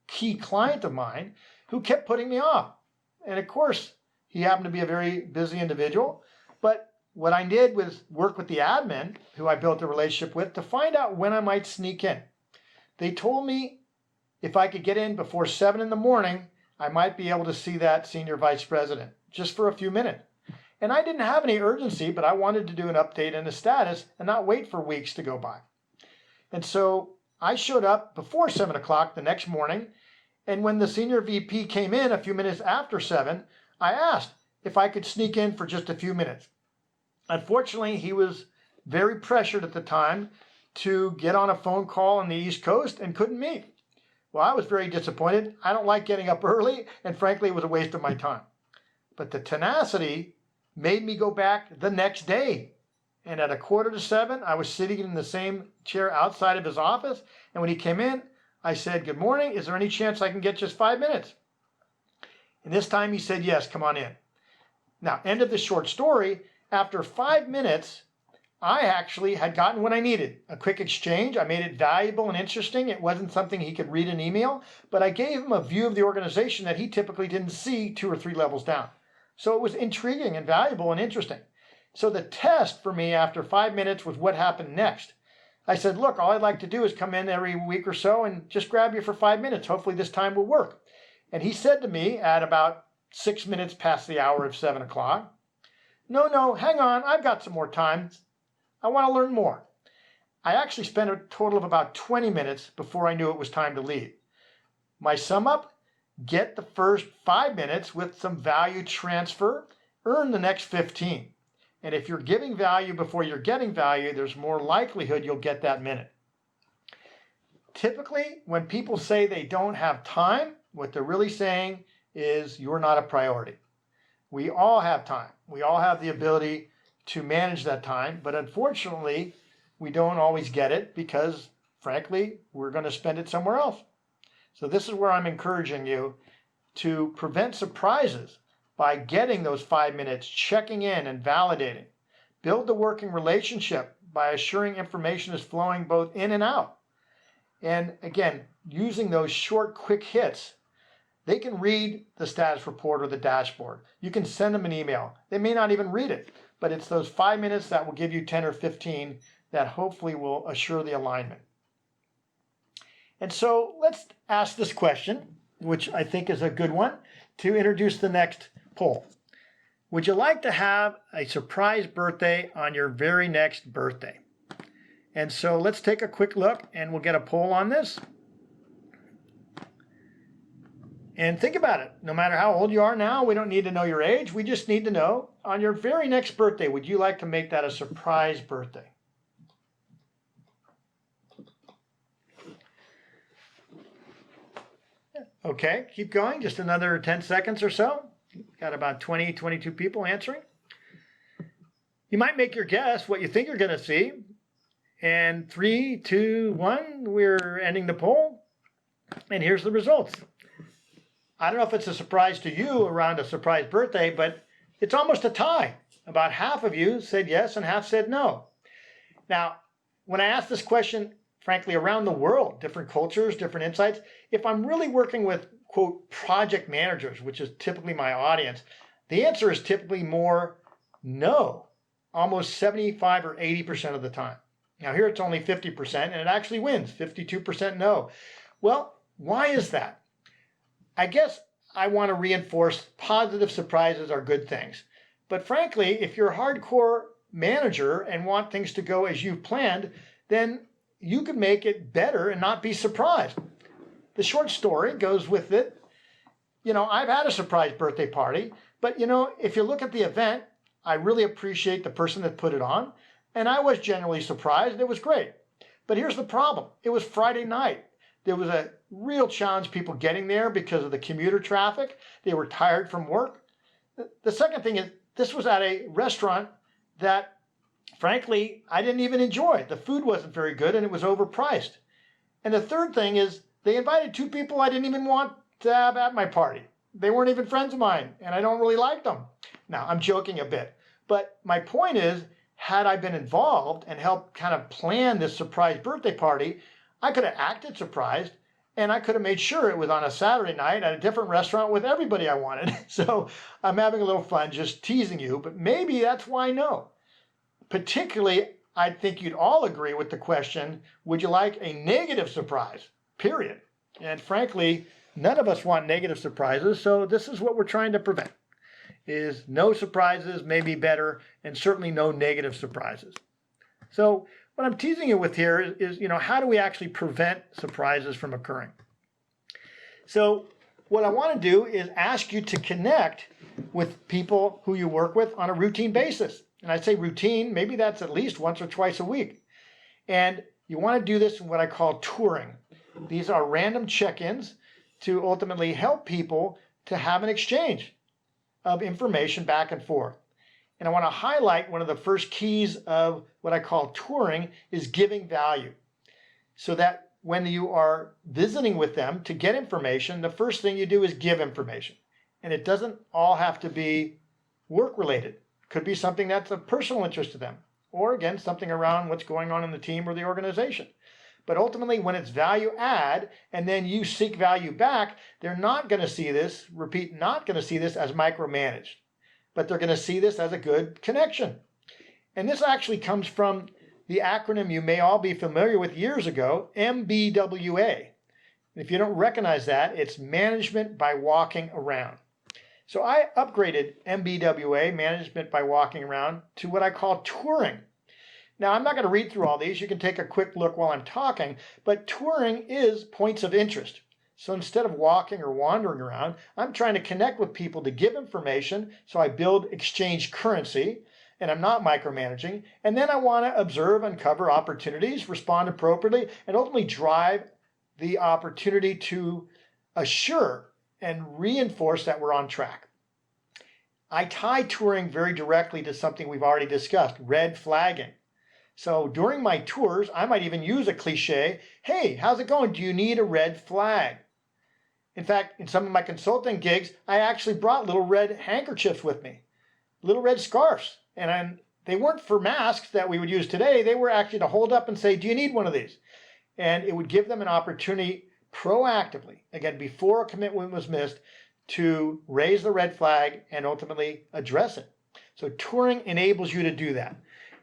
key client of mine who kept putting me off. And of course, he happened to be a very busy individual. But what I did was work with the admin, who I built a relationship with, to find out when I might sneak in. They told me if I could get in before 7 in the morning, I might be able to see that senior vice president just for a few minutes. And I didn't have any urgency, but I wanted to do an update on the status and not wait for weeks to go by. And so I showed up before 7 o'clock the next morning. And when the senior VP came in a few minutes after 7, I asked if I could sneak in for just a few minutes. Unfortunately, he was very pressured at the time to get on a phone call on the East Coast and couldn't meet. Well, I was very disappointed. I don't like getting up early, and frankly, it was a waste of my time. But the tenacity made me go back the next day. And at 6:45, I was sitting in the same chair outside of his office. And when he came in, I said, "Good morning. Is there any chance I can get just 5 minutes?" And this time he said, "Yes, come on in." Now, end of the short story. After 5 minutes, I actually had gotten what I needed. A quick exchange. I made it valuable and interesting. It wasn't something he could read in email, but I gave him a view of the organization that he typically didn't see 2 or 3 levels down. So it was intriguing and valuable and interesting. So the test for me after 5 minutes was what happened next. I said, "Look, all I'd like to do is come in every week or so and just grab you for 5 minutes. Hopefully this time will work." And he said to me at about 6 minutes past the hour of 7 o'clock, No, hang on, I've got some more time. I want to learn more." I actually spent a total of about 20 minutes before I knew it was time to leave. My sum up, get the first 5 minutes with some value transfer, earn the next 15. And if you're giving value before you're getting value, there's more likelihood you'll get that minute. Typically, when people say they don't have time, what they're really saying is you're not a priority. We all have time. We all have the ability to manage that time, but unfortunately, we don't always get it because, frankly, we're going to spend it somewhere else. So this is where I'm encouraging you to prevent surprises by getting those 5 minutes, checking in and validating. Build the working relationship by assuring information is flowing both in and out. And again, using those short, quick hits. They can read the status report or the dashboard. You can send them an email. They may not even read it, but it's those 5 minutes that will give you 10 or 15 that hopefully will assure the alignment. And so let's ask this question, which I think is a good one, to introduce the next poll. Would you like to have a surprise birthday on your very next birthday? And so let's take a quick look and we'll get a poll on this. And think about it. No matter how old you are now, we don't need to know your age. We just need to know on your very next birthday, would you like to make that a surprise birthday? Okay, keep going. Just another 10 seconds or so. Got about 20, 22 people answering. You might make your guess what you think you're going to see. And 3, 2, 1, we're ending the poll. And here's the results. I don't know if it's a surprise to you around a surprise birthday, but it's almost a tie. About half of you said yes and half said no. Now, when I ask this question, frankly, around the world, different cultures, different insights, if I'm really working with, quote, project managers, which is typically my audience, the answer is typically more no, almost 75 or 80% of the time. Now here it's only 50% and it actually wins, 52% no. Well, why is that? I guess I want to reinforce positive surprises are good things. But frankly, if you're a hardcore manager and want things to go as you've planned, then you can make it better and not be surprised. The short story goes with it. I've had a surprise birthday party, but if you look at the event, I really appreciate the person that put it on. And I was genuinely surprised. It was great. But here's the problem. It was Friday night. There was a real challenge people getting there because of the commuter traffic. They were tired from work. The second thing is this was at a restaurant that, frankly, I didn't even enjoy. The food wasn't very good and it was overpriced. And the third thing is they invited 2 people I didn't even want to have at my party. They weren't even friends of mine and I don't really like them. Now, I'm joking a bit. But my point is, had I been involved and helped kind of plan this surprise birthday party, I could have acted surprised and I could have made sure it was on a Saturday night at a different restaurant with everybody I wanted. So I'm having a little fun just teasing you, but maybe that's why no. Particularly, I think you'd all agree with the question, would you like a negative surprise? Period. And frankly, none of us want negative surprises, so this is what we're trying to prevent, is no surprises may be better, and certainly no negative surprises. So what I'm teasing you with here is how do we actually prevent surprises from occurring? So what I want to do is ask you to connect with people who you work with on a routine basis. And I say routine, maybe that's at least once or twice a week. And you want to do this in what I call touring. These are random check-ins to ultimately help people to have an exchange of information back and forth. And I want to highlight one of the first keys of what I call touring is giving value. So that when you are visiting with them to get information, the first thing you do is give information. And it doesn't all have to be work-related. It could be something that's of personal interest to them, or again, something around what's going on in the team or the organization. But ultimately, when it's value add, and then you seek value back, they're not going to see this, repeat, not going to see this as micromanaged, but they're going to see this as a good connection. And this actually comes from the acronym you may all be familiar with years ago, MBWA. If you don't recognize that, it's Management by Walking Around. So I upgraded MBWA, Management by Walking Around, to what I call touring. Now, I'm not going to read through all these. You can take a quick look while I'm talking, but touring is points of interest. So instead of walking or wandering around, I'm trying to connect with people to give information, so I build exchange currency, and I'm not micromanaging. And then I want to observe, uncover opportunities, respond appropriately, and ultimately drive the opportunity to assure and reinforce that we're on track. I tie touring very directly to something we've already discussed, red flagging. So during my tours, I might even use a cliche, hey, how's it going? Do you need a red flag? In fact, in some of my consulting gigs, I actually brought little red handkerchiefs with me, little red scarves. And they weren't for masks that we would use today. They were actually to hold up and say, do you need one of these? And it would give them an opportunity proactively, again, before a commitment was missed, to raise the red flag and ultimately address it. So touring enables you to do that.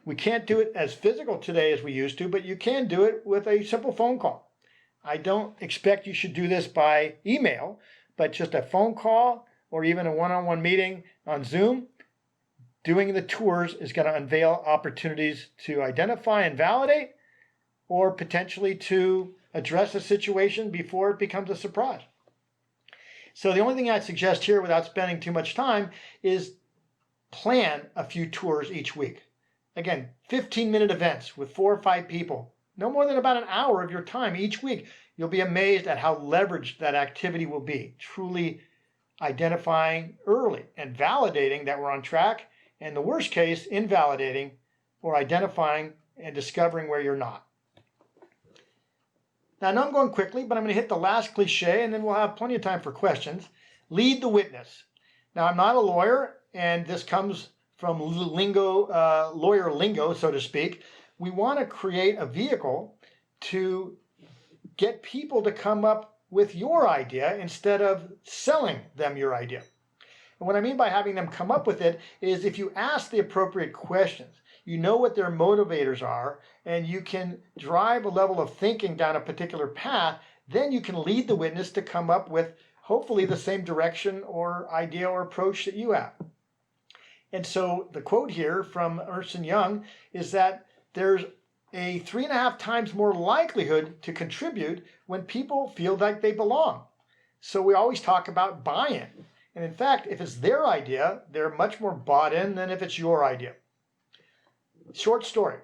We can't do it as physical today as we used to, but you can do it with a simple phone call. I don't expect you should do this by email, but just a phone call or even a one-on-one meeting on Zoom. Doing the tours is going to unveil opportunities to identify and validate, or potentially to address a situation before it becomes a surprise. So the only thing I'd suggest here, without spending too much time, is plan a few tours each week. Again, 15-minute events with 4 or 5 people, no more than about an hour of your time each week. You'll be amazed at how leveraged that activity will be, truly identifying early and validating that we're on track, and the worst case, invalidating or identifying and discovering where you're not. Now, I know I'm going quickly, but I'm going to hit the last cliche, and then we'll have plenty of time for questions. Lead the witness. Now, I'm not a lawyer, and this comes from lawyer lingo, so to speak. We want to create a vehicle to get people to come up with your idea instead of selling them your idea. And what I mean by having them come up with it is if you ask the appropriate questions, you know what their motivators are, and you can drive a level of thinking down a particular path, then you can lead the witness to come up with hopefully the same direction or idea or approach that you have. And so the quote here from Ernst & Young is that there's a 3.5 times more likelihood to contribute when people feel like they belong. So we always talk about buy-in. And in fact, if it's their idea, they're much more bought in than if it's your idea. Short story.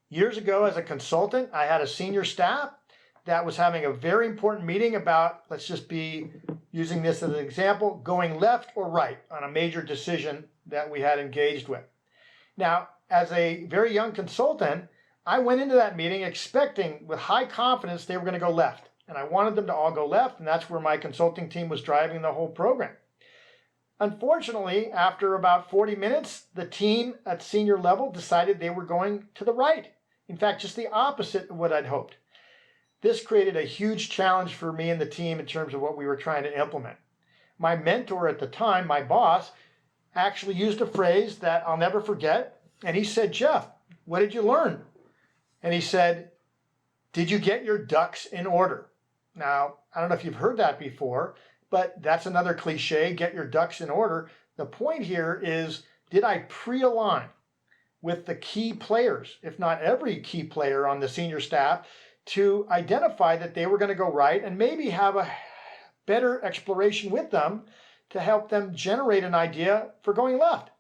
Years ago as a consultant, I had a senior staff that was having a very important meeting about, let's just be using this as an example, going left or right on a major decision that we had engaged with. Now, as a very young consultant, I went into that meeting expecting with high confidence they were going to go left. And I wanted them to all go left, and that's where my consulting team was driving the whole program. Unfortunately, after about 40 minutes, the team at senior level decided they were going to the right. In fact, just the opposite of what I'd hoped. This created a huge challenge for me and the team in terms of what we were trying to implement. My mentor at the time, my boss, actually used a phrase that I'll never forget. And he said, Jeff, what did you learn? And he said, did you get your ducks in order? Now, I don't know if you've heard that before, but that's another cliche, get your ducks in order. The point here is, did I pre-align with the key players, if not every key player on the senior staff, to identify that they were going to go right and maybe have a better exploration with them to help them generate an idea for going left?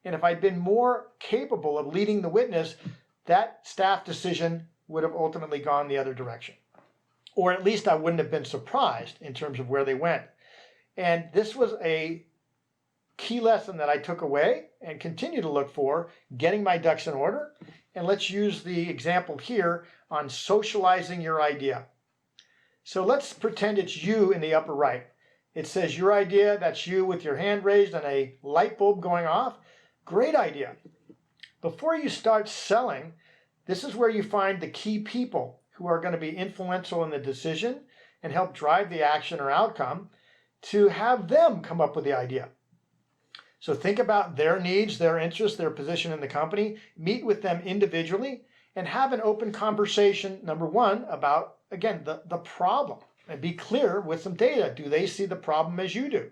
And if I'd been more capable of leading the witness, that staff decision would have ultimately gone the other direction. Or at least I wouldn't have been surprised in terms of where they went. And this was a key lesson that I took away and continue to look for, getting my ducks in order. And let's use the example here on socializing your idea. So let's pretend it's you in the upper right. It says your idea, that's you with your hand raised and a light bulb going off. Great idea. Before you start selling, this is where you find the key people who are going to be influential in the decision and help drive the action or outcome, to have them come up with the idea. So think about their needs, their interests, their position in the company, meet with them individually, and have an open conversation, number one, about, again, the problem. And be clear with some data. Do they see the problem as you do?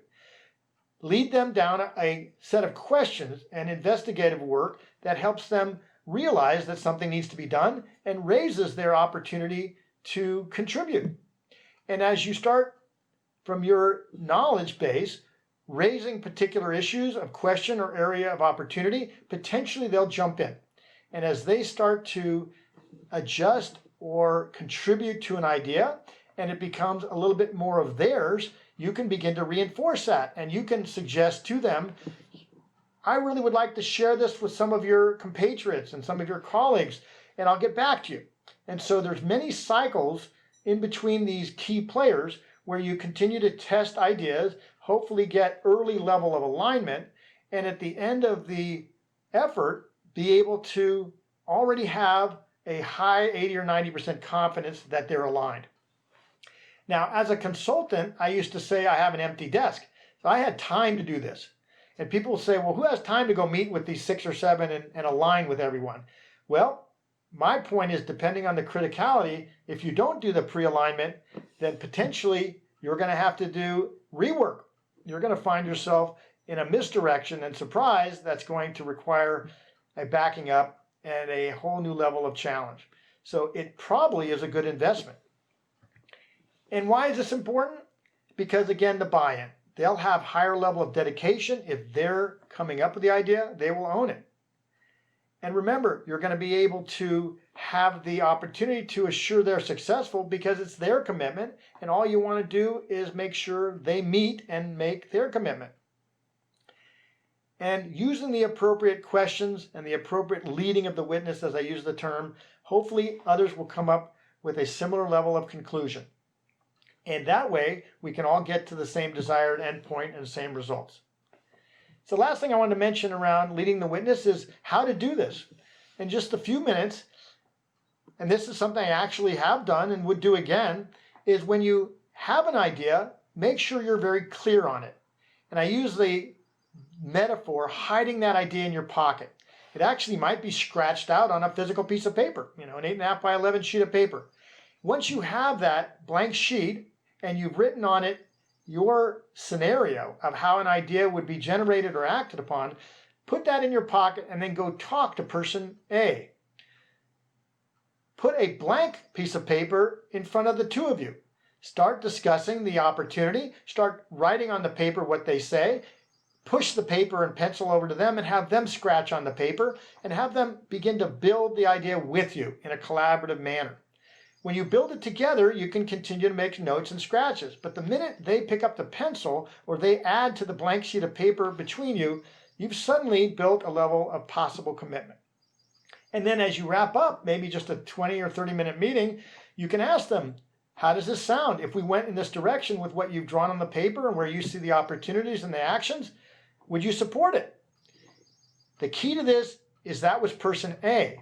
Lead them down a set of questions and investigative work that helps them realize that something needs to be done and raises their opportunity to contribute. And as you start from your knowledge base, raising particular issues of question or area of opportunity, potentially they'll jump in. And as they start to adjust or contribute to an idea, and it becomes a little bit more of theirs, you can begin to reinforce that. And you can suggest to them, I really would like to share this with some of your compatriots and some of your colleagues, and I'll get back to you. And so there's many cycles in between these key players where you continue to test ideas, hopefully get early level of alignment, and at the end of the effort, be able to already have a high 80 or 90% confidence that they're aligned. Now, as a consultant, I used to say I have an empty desk. So I had time to do this. And people will say, well, who has time to go meet with these 6 or 7 and align with everyone? Well, my point is, depending on the criticality, if you don't do the pre-alignment, then potentially you're going to have to do rework. You're going to find yourself in a misdirection and surprise that's going to require a backing up and a whole new level of challenge. So it probably is a good investment. And why is this important? Because again, the buy-in. They'll have higher level of dedication. If they're coming up with the idea, they will own it. And remember, you're going to be able to have the opportunity to assure they're successful because it's their commitment, and all you want to do is make sure they meet and make their commitment. And using the appropriate questions and the appropriate leading of the witness, as I use the term, hopefully others will come up with a similar level of conclusion. And that way, we can all get to the same desired endpoint and the same results. So the last thing I wanted to mention around leading the witness is how to do this. In just a few minutes, and this is something I actually have done and would do again, is when you have an idea, make sure you're very clear on it. And I use the metaphor, hiding that idea in your pocket. It actually might be scratched out on a physical piece of paper, an 8.5 by 11 sheet of paper. Once you have that blank sheet and you've written on it your scenario of how an idea would be generated or acted upon, put that in your pocket and then go talk to person A. Put a blank piece of paper in front of the two of you. Start discussing the opportunity. Start writing on the paper what they say. Push the paper and pencil over to them and have them scratch on the paper and have them begin to build the idea with you in a collaborative manner. When you build it together, you can continue to make notes and scratches. But the minute they pick up the pencil or they add to the blank sheet of paper between you, you've suddenly built a level of possible commitment. And then as you wrap up, maybe just a 20 or 30-minute meeting, you can ask them, how does this sound? If we went in this direction with what you've drawn on the paper and where you see the opportunities and the actions, would you support it? The key to this is that was person A.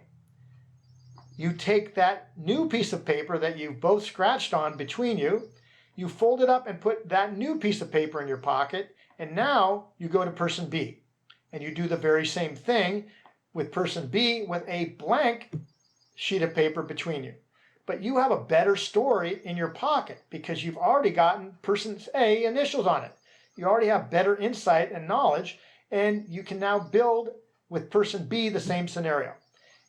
You take that new piece of paper that you've both scratched on between you, you fold it up and put that new piece of paper in your pocket, and now you go to person B. And you do the very same thing with person B with a blank sheet of paper between you. but you have a better story in your pocket because you've already gotten person A initials on it. You already have better insight and knowledge, and you can now build with person B the same scenario.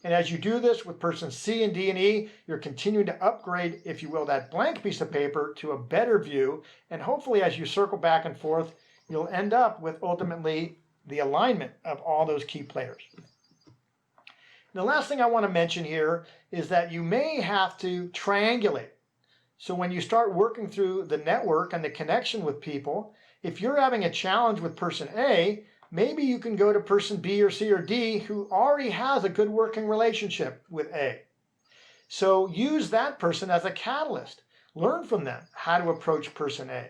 And as you do this with person C and D and E, you're continuing to upgrade, if you will, that blank piece of paper to a better view. And hopefully as you circle back and forth, you'll end up with ultimately the alignment of all those key players. The last thing I want to mention here is that you may have to triangulate. So when you start working through the network and the connection with people, if you're having a challenge with person A, maybe you can go to person B or C or D who already has a good working relationship with A. So use that person as a catalyst. Learn from them how to approach person A.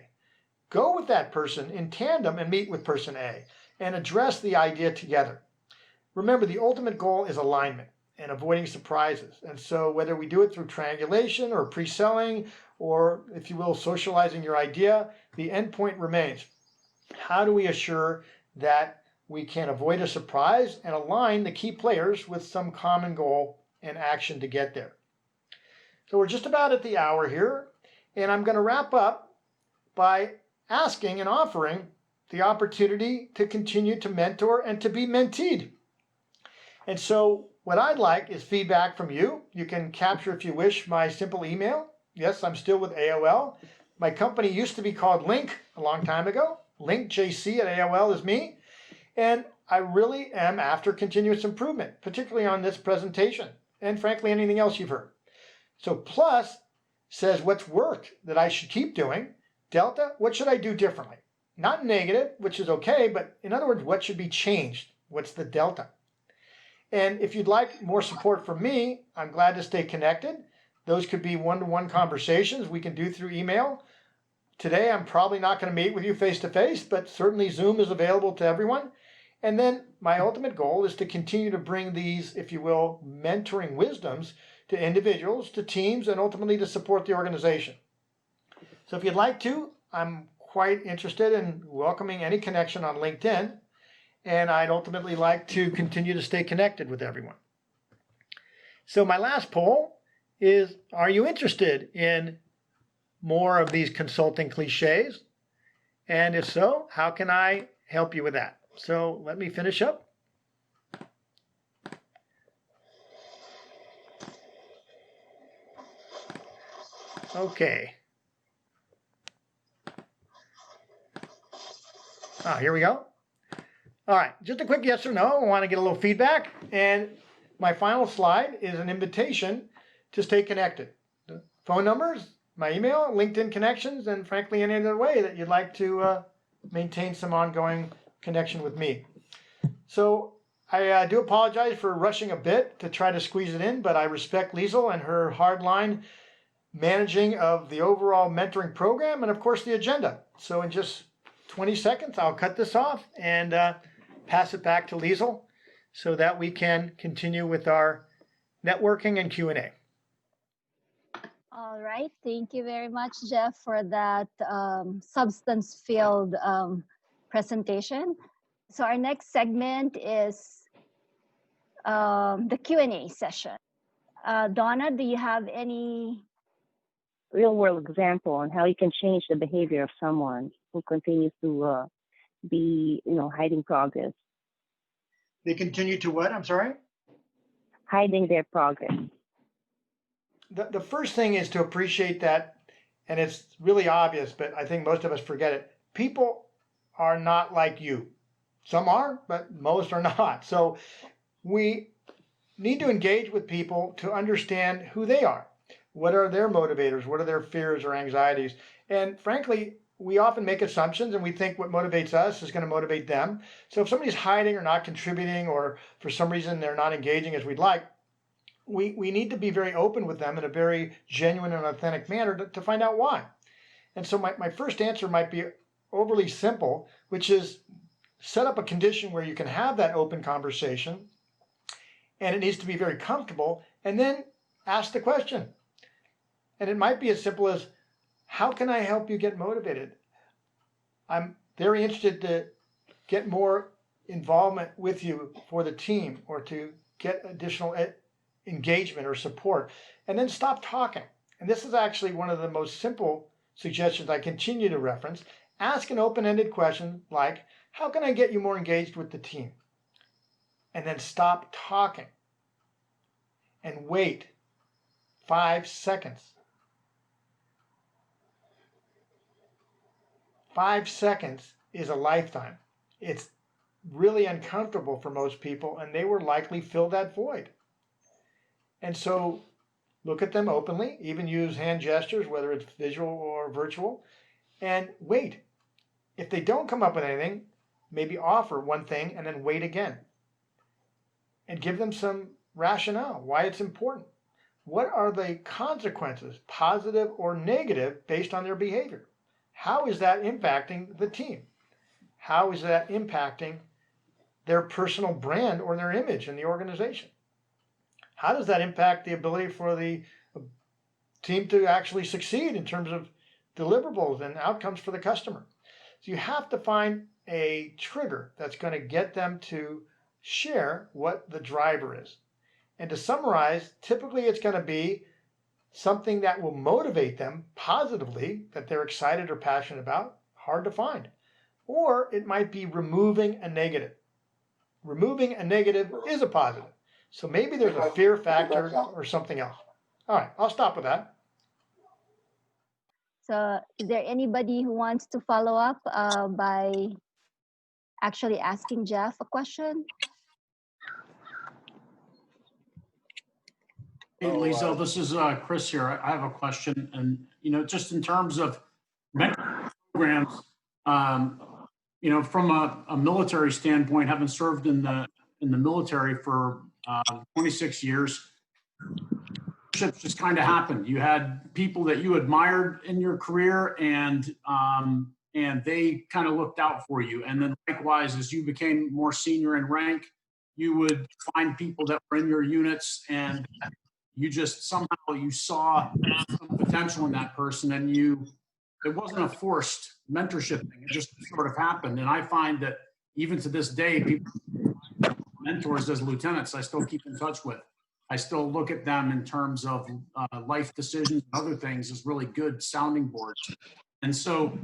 Go with that person in tandem and meet with person A and address the idea together. Remember, the ultimate goal is alignment and avoiding surprises. And so whether we do it through triangulation or pre-selling or, if you will, socializing your idea, the end point remains. How do we assure that we can avoid a surprise and align the key players with some common goal and action to get there? So we're just about at the hour here, and I'm going to wrap up by asking and offering the opportunity to continue to mentor and to be menteed. And so what I'd like is feedback from you. You can capture, if you wish, my simple email. Yes, I'm still with AOL. My company used to be called Link a long time ago. linkjc@AOL is me. And I really am after continuous improvement, particularly on this presentation and frankly anything else you've heard. So plus says what's worked that I should keep doing. Delta, what should I do differently? Not negative, which is okay, but in other words, what should be changed? What's the delta? And if you'd like more support from me, I'm glad to stay connected. Those could be one-to-one conversations we can do through email. Today, I'm probably not going to meet with you face-to-face, but certainly Zoom is available to everyone. And then my ultimate goal is to continue to bring these, if you will, mentoring wisdoms to individuals, to teams, and ultimately to support the organization. So if you'd like to, I'm quite interested in welcoming any connection on LinkedIn. And I'd ultimately like to continue to stay connected with everyone. So my last poll is, are you interested in more of these consulting cliches? And if so, how can I help you with that? So let me finish up. Okay. Here we go. All right, just a quick yes or no. I want to get a little feedback. And my final slide is an invitation to stay connected. The phone numbers, my email, LinkedIn connections, and frankly, any other way that you'd like to maintain some ongoing connection with me. So I do apologize for rushing a bit to try to squeeze it in, but I respect Liesl and her hardline managing of the overall mentoring program and, of course, the agenda. So in just 20 seconds, I'll cut this off and pass it back to Liesl so that we can continue with our networking and Q&A. All right. Thank you very much, Jeff, for that substance-filled presentation. So our next segment is the Q&A session. Donna, do you have any real-world example on how you can change the behavior of someone who continues to be, hiding progress? They continue to what? I'm sorry? Hiding their progress. The first thing is to appreciate that, and it's really obvious, but I think most of us forget it. People are not like you. Some are, but most are not. So we need to engage with people to understand who they are. What are their motivators? What are their fears or anxieties? And frankly, we often make assumptions and we think what motivates us is going to motivate them. So if somebody's hiding or not contributing or for some reason they're not engaging as we'd like, we need to be very open with them in a very genuine and authentic manner to find out why. And so my first answer might be overly simple, which is set up a condition where you can have that open conversation and it needs to be very comfortable, and then ask the question. And it might be as simple as, how can I help you get motivated? I'm very interested to get more involvement with you for the team or to get additional engagement or support, and then stop talking. And this is actually one of the most simple suggestions I continue to reference. Ask an open-ended question like, how can I get you more engaged with the team? And then stop talking and wait 5 seconds. 5 seconds is a lifetime. It's really uncomfortable for most people, and they will likely fill that void. And so look at them openly, even use hand gestures, whether it's visual or virtual, and wait. If they don't come up with anything, maybe offer one thing and then wait again. And give them some rationale, why it's important. What are the consequences, positive or negative, based on their behavior? How is that impacting the team? How is that impacting their personal brand or their image in the organization? How does that impact the ability for the team to actually succeed in terms of deliverables and outcomes for the customer? So you have to find a trigger that's going to get them to share what the driver is. And to summarize, typically it's going to be something that will motivate them positively, that they're excited or passionate about, hard to find. Or it might be removing a negative. Removing a negative is a positive. So maybe there's a fear factor or something else. All right, I'll stop with that. So is there anybody who wants to follow up by actually asking Jeff a question? Hey, Lisa, this is Chris here. I have a question, and just in terms of mentoring programs, from a military standpoint, having served in the military for 26 years, ships just kind of happened. You had people that you admired in your career, and they kind of looked out for you. And then likewise, as you became more senior in rank, you would find people that were in your units, and you just somehow you saw some potential in that person, and it wasn't a forced mentorship thing. It just sort of happened. And I find that even to this day, people, mentors as lieutenants, I still keep in touch with. I still look at them in terms of life decisions and other things as really good sounding boards. And so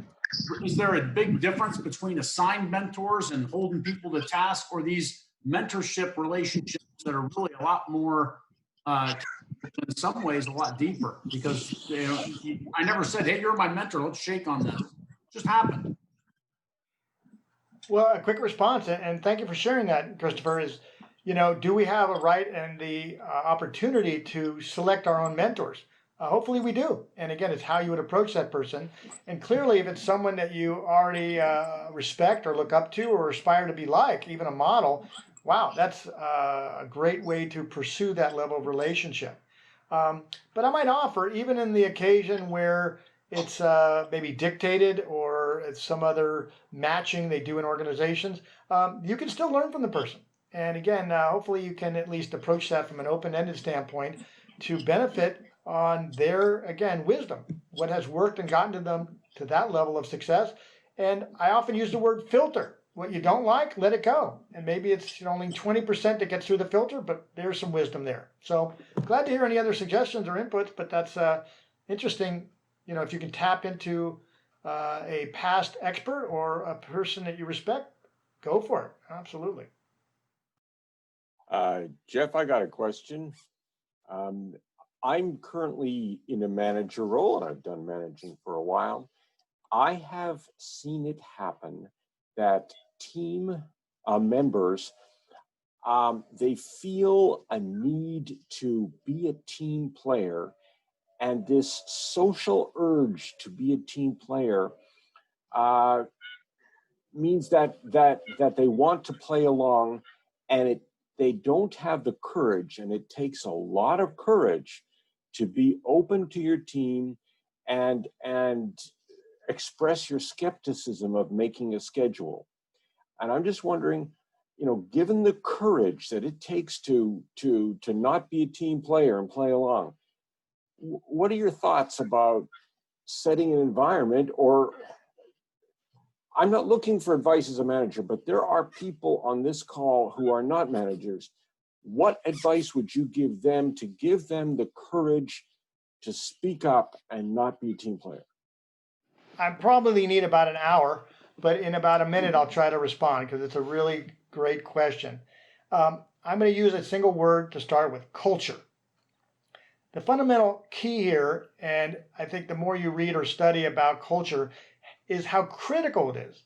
is there a big difference between assigned mentors and holding people to task, or these mentorship relationships that are really a lot more in some ways a lot deeper? Because I never said, hey, you're my mentor, let's shake on this. It just happened. Well, a quick response, and thank you for sharing that, Christopher, is, do we have a right and the opportunity to select our own mentors? Hopefully we do. And again, it's how you would approach that person. And clearly, if it's someone that you already respect or look up to or aspire to be like, even a model, wow, that's a great way to pursue that level of relationship. But I might offer, even in the occasion where it's maybe dictated or it's some other matching they do in organizations, you can still learn from the person. And again, hopefully you can at least approach that from an open-ended standpoint to benefit on their, again, wisdom, what has worked and gotten to them to that level of success. And I often use the word filter. What you don't like, let it go. And maybe it's only 20% that gets through the filter, but there's some wisdom there. So glad to hear any other suggestions or inputs, but that's interesting. If you can tap into a past expert or a person that you respect, go for it. Absolutely. Jeff, I got a question. I'm currently in a manager role, and I've done managing for a while. I have seen it happen that team members, they feel a need to be a team player, and this social urge to be a team player means that they want to play along, and they don't have the courage, and it takes a lot of courage to be open to your team and express your skepticism of making a schedule. And I'm just wondering, given the courage that it takes to not be a team player and play along, what are your thoughts about setting an environment? Or I'm not looking for advice as a manager, but there are people on this call who are not managers what advice would you give them to give them the courage to speak up and not be a team player? I probably need about an hour, but in about a minute, I'll try to respond because it's a really great question. I'm going to use a single word to start with: culture. The fundamental key here, and I think the more you read or study about culture, is how critical it is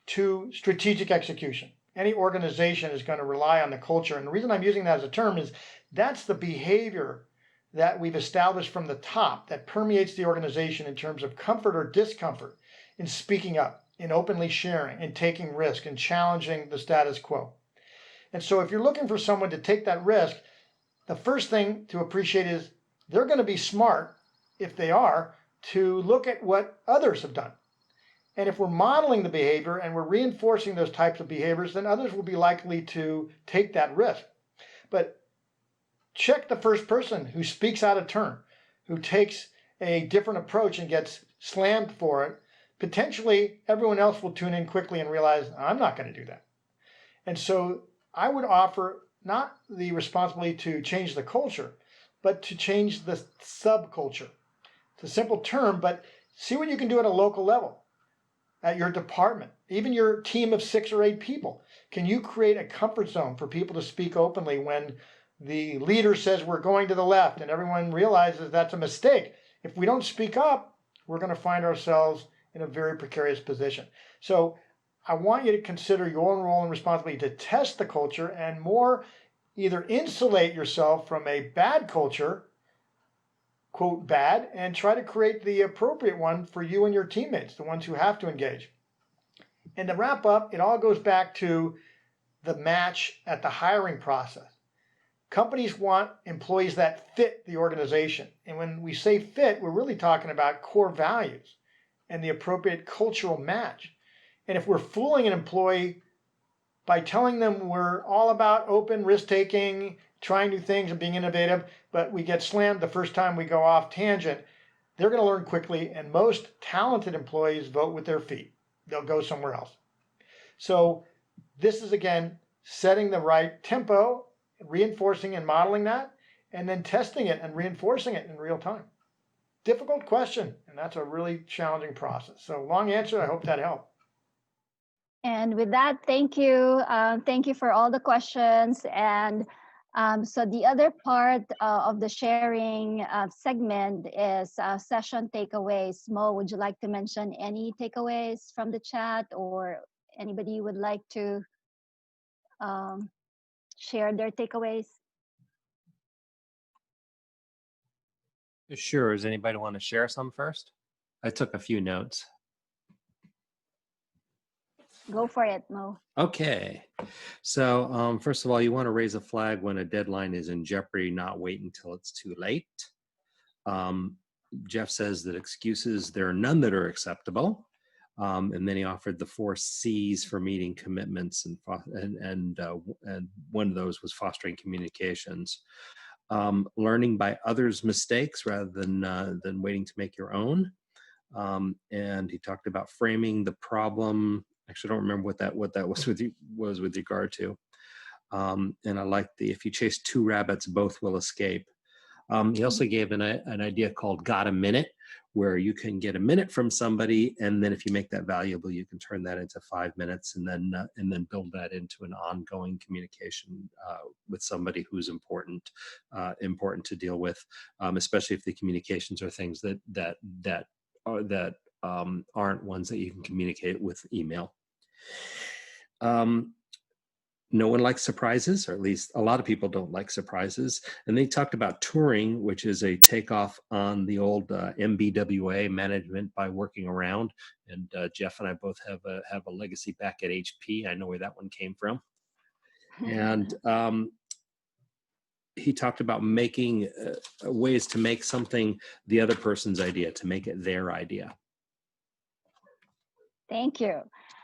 to strategic execution. Any organization is going to rely on the culture. And the reason I'm using that as a term is that's the behavior that we've established from the top that permeates the organization in terms of comfort or discomfort in speaking up, in openly sharing, in taking risk, in challenging the status quo. And so if you're looking for someone to take that risk, the first thing to appreciate is they're going to be smart, if they are, to look at what others have done. And if we're modeling the behavior and we're reinforcing those types of behaviors, then others will be likely to take that risk. But check the first person who speaks out of turn, who takes a different approach and gets slammed for it. Potentially, everyone else will tune in quickly and realize, I'm not going to do that. And so I would offer not the responsibility to change the culture, but to change the subculture. It's a simple term, but see what you can do at a local level, at your department, even your team of 6 or 8 people. Can you create a comfort zone for people to speak openly when the leader says we're going to the left and everyone realizes that's a mistake? If we don't speak up, we're going to find ourselves in a very precarious position. So I want you to consider your own role and responsibility to test the culture and more either insulate yourself from a bad culture, quote bad, and try to create the appropriate one for you and your teammates, the ones who have to engage. And to wrap up, it all goes back to the match at the hiring process. Companies want employees that fit the organization. And when we say fit, we're really talking about core values and the appropriate cultural match. And if we're fooling an employee by telling them we're all about open, risk-taking, trying new things and being innovative, but we get slammed the first time we go off tangent, they're going to learn quickly, and most talented employees vote with their feet. They'll go somewhere else. So this is, again, setting the right tempo, reinforcing and modeling that, and then testing it and reinforcing it in real time. Difficult question, and that's a really challenging process. So long answer, I hope that helped. And with that, thank you. Thank you for all the questions. And so the other part of the sharing segment is session takeaways. Mo, would you like to mention any takeaways from the chat, or anybody would like to share their takeaways? Sure. Does anybody want to share some first? I took a few notes. Go for it, Mo. Okay. So first of all, you want to raise a flag when a deadline is in jeopardy, not wait until it's too late. Jeff says that excuses, there are none that are acceptable. And then he offered the 4 C's for meeting commitments, and one of those was fostering communications. Learning by others' mistakes rather than waiting to make your own. And he talked about framing the problem. Actually, I don't remember what that was with regard to. And I like if you chase 2 rabbits, both will escape. He also gave an idea called "Got a Minute," where you can get a minute from somebody, and then if you make that valuable, you can turn that into 5 minutes, and then build that into an ongoing communication with somebody who's important to deal with, especially if the communications are things that aren't ones that you can communicate with email. No one likes surprises, or at least a lot of people don't like surprises. And they talked about touring, which is a takeoff on the old MBWA, management by working around. And Jeff and I both have a legacy back at HP. I know where that one came from. And he talked about making ways to make something the other person's idea, to make it their idea. Thank you.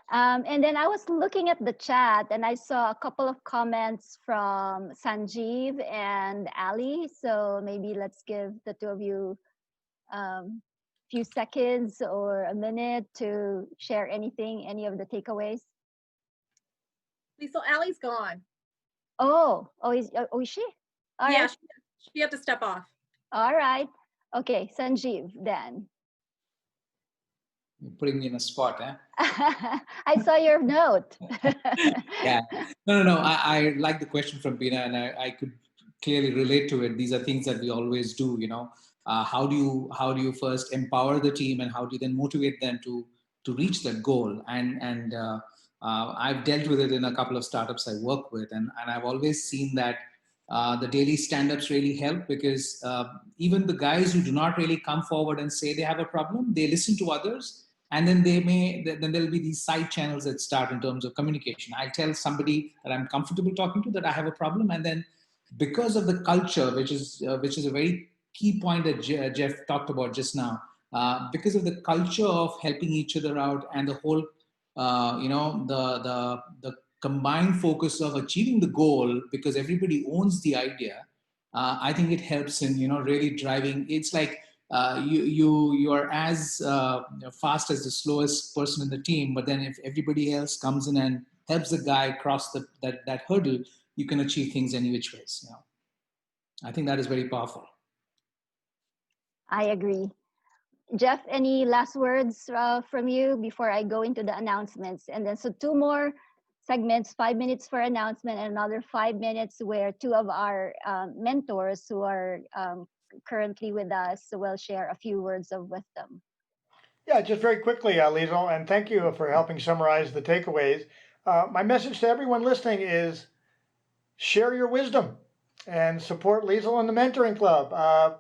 And then I was looking at the chat and I saw a couple of comments from Sanjeev and Ali. So maybe let's give the 2 of you a few seconds or a minute to share anything, any of the takeaways. So Ali's gone. Is she? All Yeah, right. she had to step off. All right. Okay, Sanjeev then. You're putting me in a spot, eh? I saw your note. Yeah. No. I like the question from Bina, and I could clearly relate to it. These are things that we always do, you know. How do you first empower the team, and how do you then motivate them to reach that goal? And I've dealt with it in a couple of startups I work with, and I've always seen that the daily stand-ups really help, because even the guys who do not really come forward and say they have a problem, they listen to others. And then then there'll be these side channels that start in terms of communication. I'll tell somebody that I'm comfortable talking to that I have a problem, and then because of the culture, which is a very key point that Jeff talked about just now, because of the culture of helping each other out, and the whole, the combined focus of achieving the goal, because everybody owns the idea. I think it helps in really driving. It's like you are as fast as the slowest person in the team, but then if everybody else comes in and helps the guy cross that hurdle, you can achieve things any which ways. I think that is very powerful. I agree. Jeff, any last words from you before I go into the announcements? And then so 2 more segments, 5 minutes for announcement, and another 5 minutes where 2 of our mentors who are currently with us will share a few words of wisdom. Yeah, just very quickly, Liesl, and thank you for helping summarize the takeaways. My message to everyone listening is share your wisdom and support Liesl and the Mentoring Club.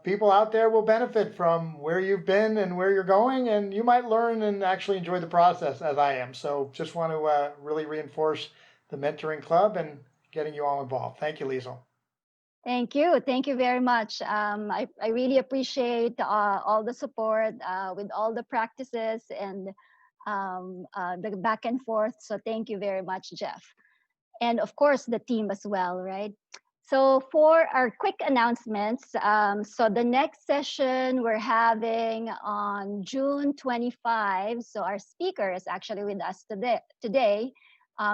People out there will benefit from where you've been and where you're going, and you might learn and actually enjoy the process as I am. So just want to really reinforce the Mentoring Club and getting you all involved. Thank you, Liesl. Thank you. Thank you very much. I really appreciate all the support with all the practices and the back and forth. So thank you very much, Jeff. And of course, the team as well, right? So for our quick announcements, so the next session we're having on June 25. So our speaker is actually with us today,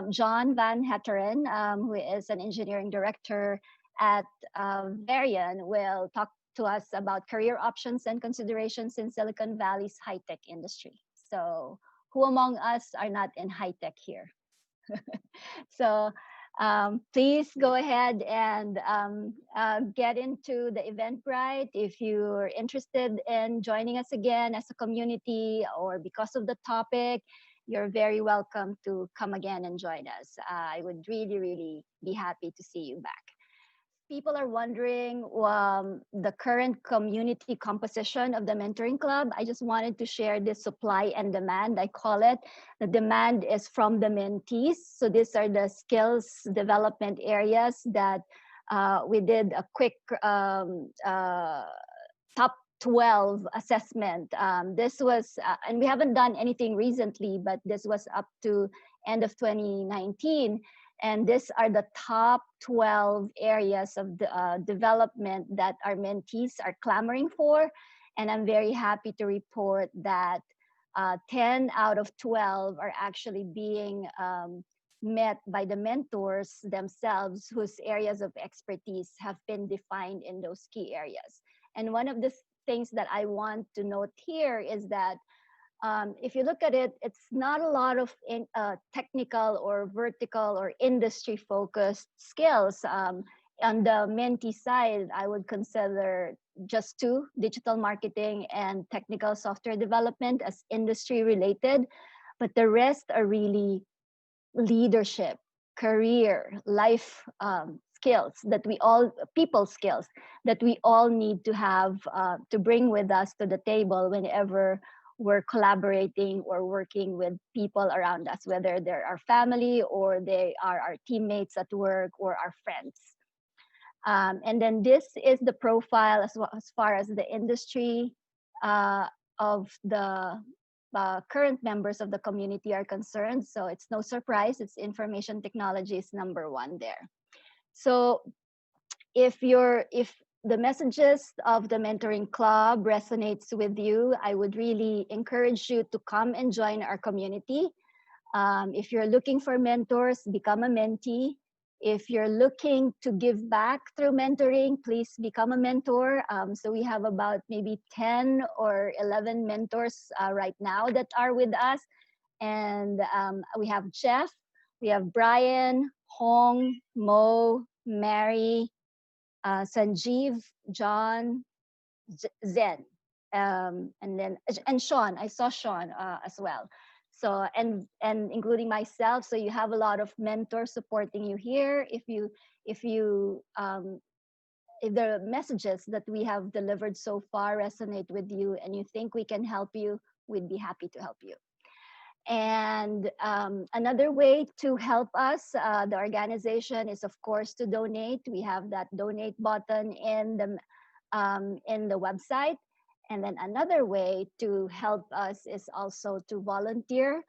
John Van Hetteren, who is an engineering director at Reaons, will talk to us about career options and considerations in Silicon Valley's high-tech industry. So who among us are not in high-tech here? So please go ahead and get into the Eventbrite if you're interested in joining us again as a community, or because of the topic, you're very welcome to come again and join us. I would really, really be happy to see you back. People are wondering the current community composition of the Mentoring Club. I just wanted to share this supply and demand, I call it. The demand is from the mentees. So these are the skills development areas that we did a quick top 12 assessment. This was, and we haven't done anything recently, but this was up to end of 2019. And these are the top 12 areas of the, development that our mentees are clamoring for. And I'm very happy to report that 10 out of 12 are actually being met by the mentors themselves, whose areas of expertise have been defined in those key areas. And one of the things that I want to note here is that if you look at it, it's not a lot of technical or vertical or industry focused skills. On the mentee side, I would consider just 2, digital marketing and technical software development, as industry related, but the rest are really leadership, career, life skills that we all, people skills that we all need to have to bring with us to the table whenever we're collaborating or working with people around us, whether they're our family or they are our teammates at work or our friends. And then this is the profile as far as the industry of the current members of the community are concerned. So it's no surprise, it's information technology is number 1 there. So if the messages of the Mentoring Club resonates with you, I would really encourage you to come and join our community. If you're looking for mentors, become a mentee. If you're looking to give back through mentoring, please become a mentor. So we have about maybe 10 or 11 mentors right now that are with us. And we have Jeff, we have Bryan, Hong, Mo, Mary, Sanjeev, John, Zen, and Sean. I saw Sean as well. So and including myself. So you have a lot of mentors supporting you here. If the messages that we have delivered so far resonate with you and you think we can help you, we'd be happy to help you. And another way to help us, the organization, is of course to donate. We have that donate button in the website. And then another way to help us is also to volunteer.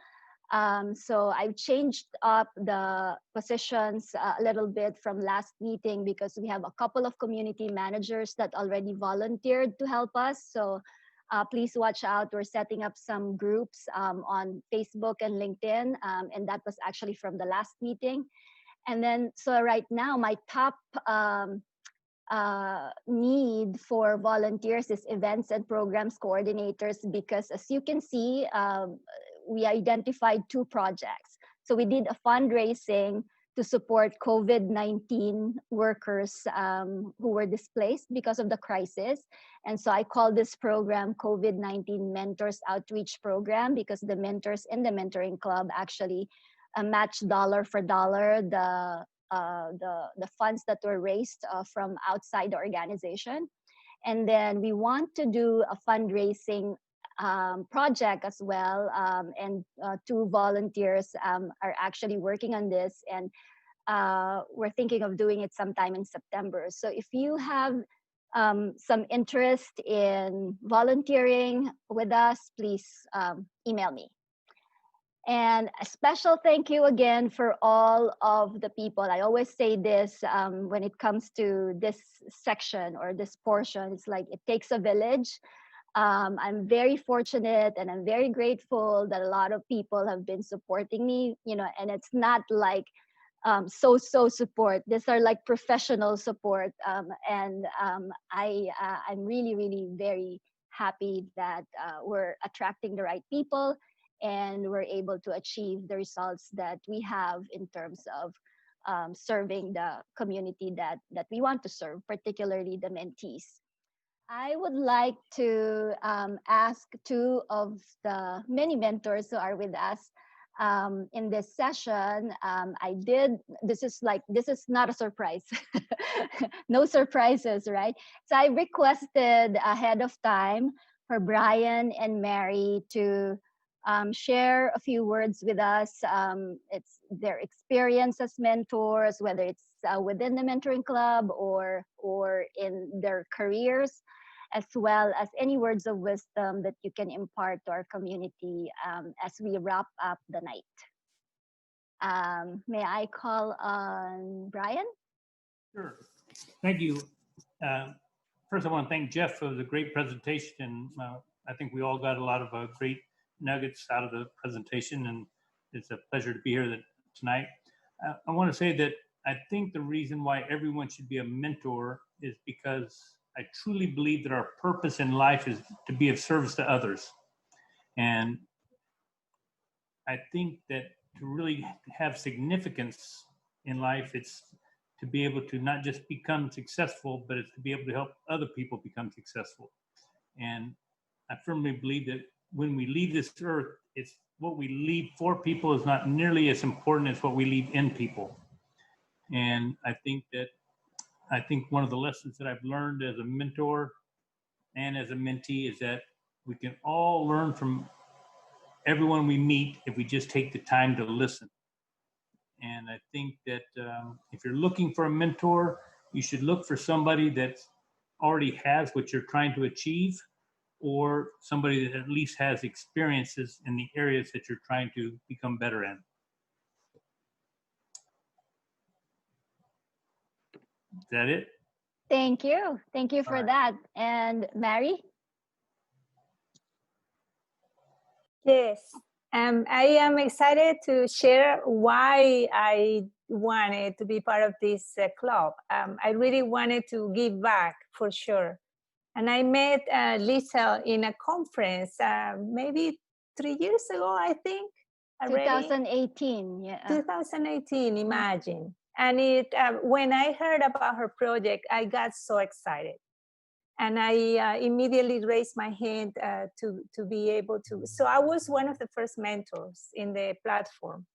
So I've changed up the positions a little bit from last meeting because we have a couple of community managers that already volunteered to help us. So please watch out. We're setting up some groups on Facebook and LinkedIn. And that was actually from the last meeting. And then, so right now, my top need for volunteers is events and programs coordinators, because as you can see, we identified 2 projects. So we did a fundraising to support COVID-19 workers who were displaced because of the crisis. And so I call this program COVID-19 Mentors Outreach Program, because the mentors in the mentoring club actually match dollar for dollar the funds that were raised from outside the organization. And then we want to do a fundraising project as well. And 2 volunteers are actually working on this. And we're thinking of doing it sometime in September. So if you have some interest in volunteering with us, please email me. And a special thank you again for all of the people. I always say this when it comes to this section or this portion, it's like it takes a village. I'm very fortunate and I'm very grateful that a lot of people have been supporting me, and it's not like so support. These are like professional support. And I'm really, really very happy that we're attracting the right people and we're able to achieve the results that we have in terms of serving the community that we want to serve, particularly the mentees. I would like to ask 2 of the many mentors who are with us in this session. This is not a surprise. No surprises, right? So I requested ahead of time for Bryan and Mary to share a few words with us. It's their experience as mentors, whether it's within the mentoring club or in their careers, as well as any words of wisdom that you can impart to our community as we wrap up the night. May I call on Bryan? Sure. Thank you. First, I want to thank Jeff for the great presentation. I think we all got a lot of great nuggets out of the presentation, and it's a pleasure to be here tonight. I want to say that I think the reason why everyone should be a mentor is because I truly believe that our purpose in life is to be of service to others. And I think that to really have significance in life, it's to be able to not just become successful, but it's to be able to help other people become successful. And I firmly believe that when we leave this earth, it's what we leave for people is not nearly as important as what we leave in people. And I think one of the lessons that I've learned as a mentor and as a mentee is that we can all learn from everyone we meet if we just take the time to listen. And I think that if you're looking for a mentor, you should look for somebody that already has what you're trying to achieve, or somebody that at least has experiences in the areas that you're trying to become better in. Is that it? Thank you. Thank you for that. And Mary? Yes. I am excited to share why I wanted to be part of this club. I really wanted to give back for sure. And I met Lisa in a conference maybe 3 years ago, I think. Already. 2018, yeah. 2018, imagine. And it when I heard about her project, I got so excited. And I immediately raised my hand to be able to. So I was one of the first mentors in the platform.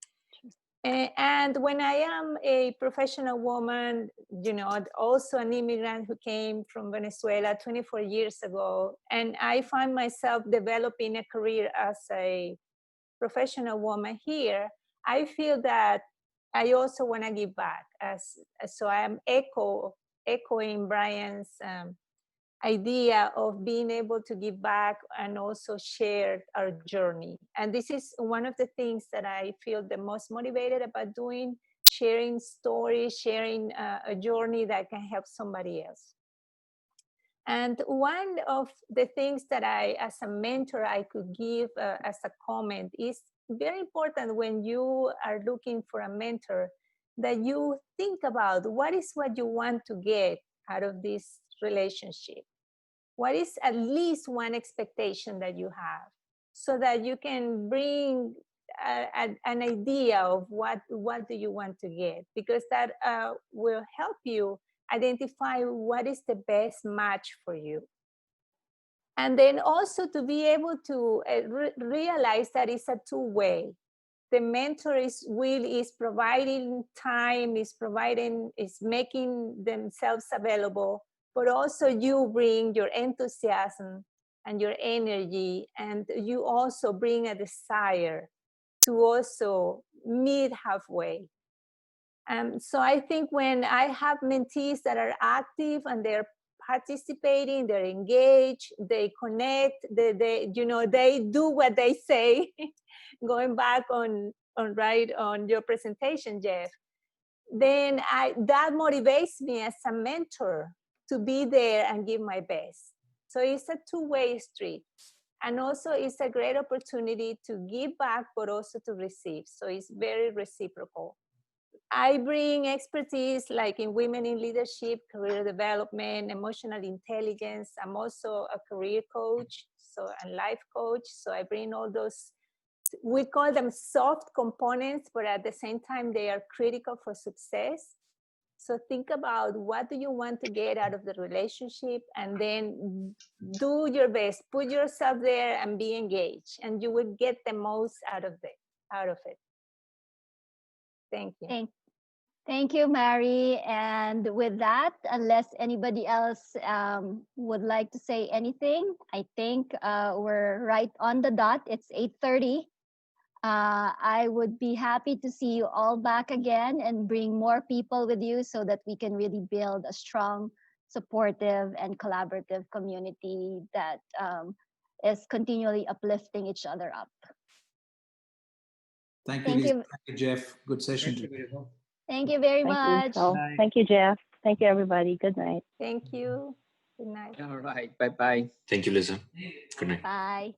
And when I am a professional woman, you know, also an immigrant who came from Venezuela 24 years ago, and I find myself developing a career as a professional woman here, I feel that I also want to give back. So I am echoing Bryan's idea of being able to give back and also share our journey. And this is one of the things that I feel the most motivated about doing, sharing stories, sharing a journey that can help somebody else. And one of the things that I, as a mentor, I could give as a comment is very important when you are looking for a mentor, that you think about what you want to get out of this relationship. What is at least one expectation that you have, so that you can bring an idea of what do you want to get, because that will help you identify what is the best match for you. And then also to be able to realize that it's a two-way. The mentor is providing time, is making themselves available, but also you bring your enthusiasm and your energy, and you also bring a desire to also meet halfway. So I think when I have mentees that are active and they're participating, they're engaged, they connect, they do what they say. Going back on your presentation, Jeff, then that motivates me as a mentor to be there and give my best. So it's a two-way street. And also it's a great opportunity to give back, but also to receive. So it's very reciprocal. I bring expertise like in women in leadership, career development, emotional intelligence. I'm also a career coach, and life coach. So I bring all those, we call them soft components, but at the same time, they are critical for success. So think about what do you want to get out of the relationship, and then do your best, put yourself there and be engaged, and you will get the most out of it. Thank you. Thank you, Mary. And with that, unless anybody else would like to say anything, I think we're right on the dot. It's 8:30. I would be happy to see you all back again and bring more people with you so that we can really build a strong, supportive, and collaborative community that is continually uplifting each other up. Thank you, Lisa. Thank you, Jeff. Good session. Thank you very much. Thank you, Jeff. Thank you, everybody. Good night. Thank you. Good night. All right. Bye-bye. Thank you, Lisa. Good night. Bye.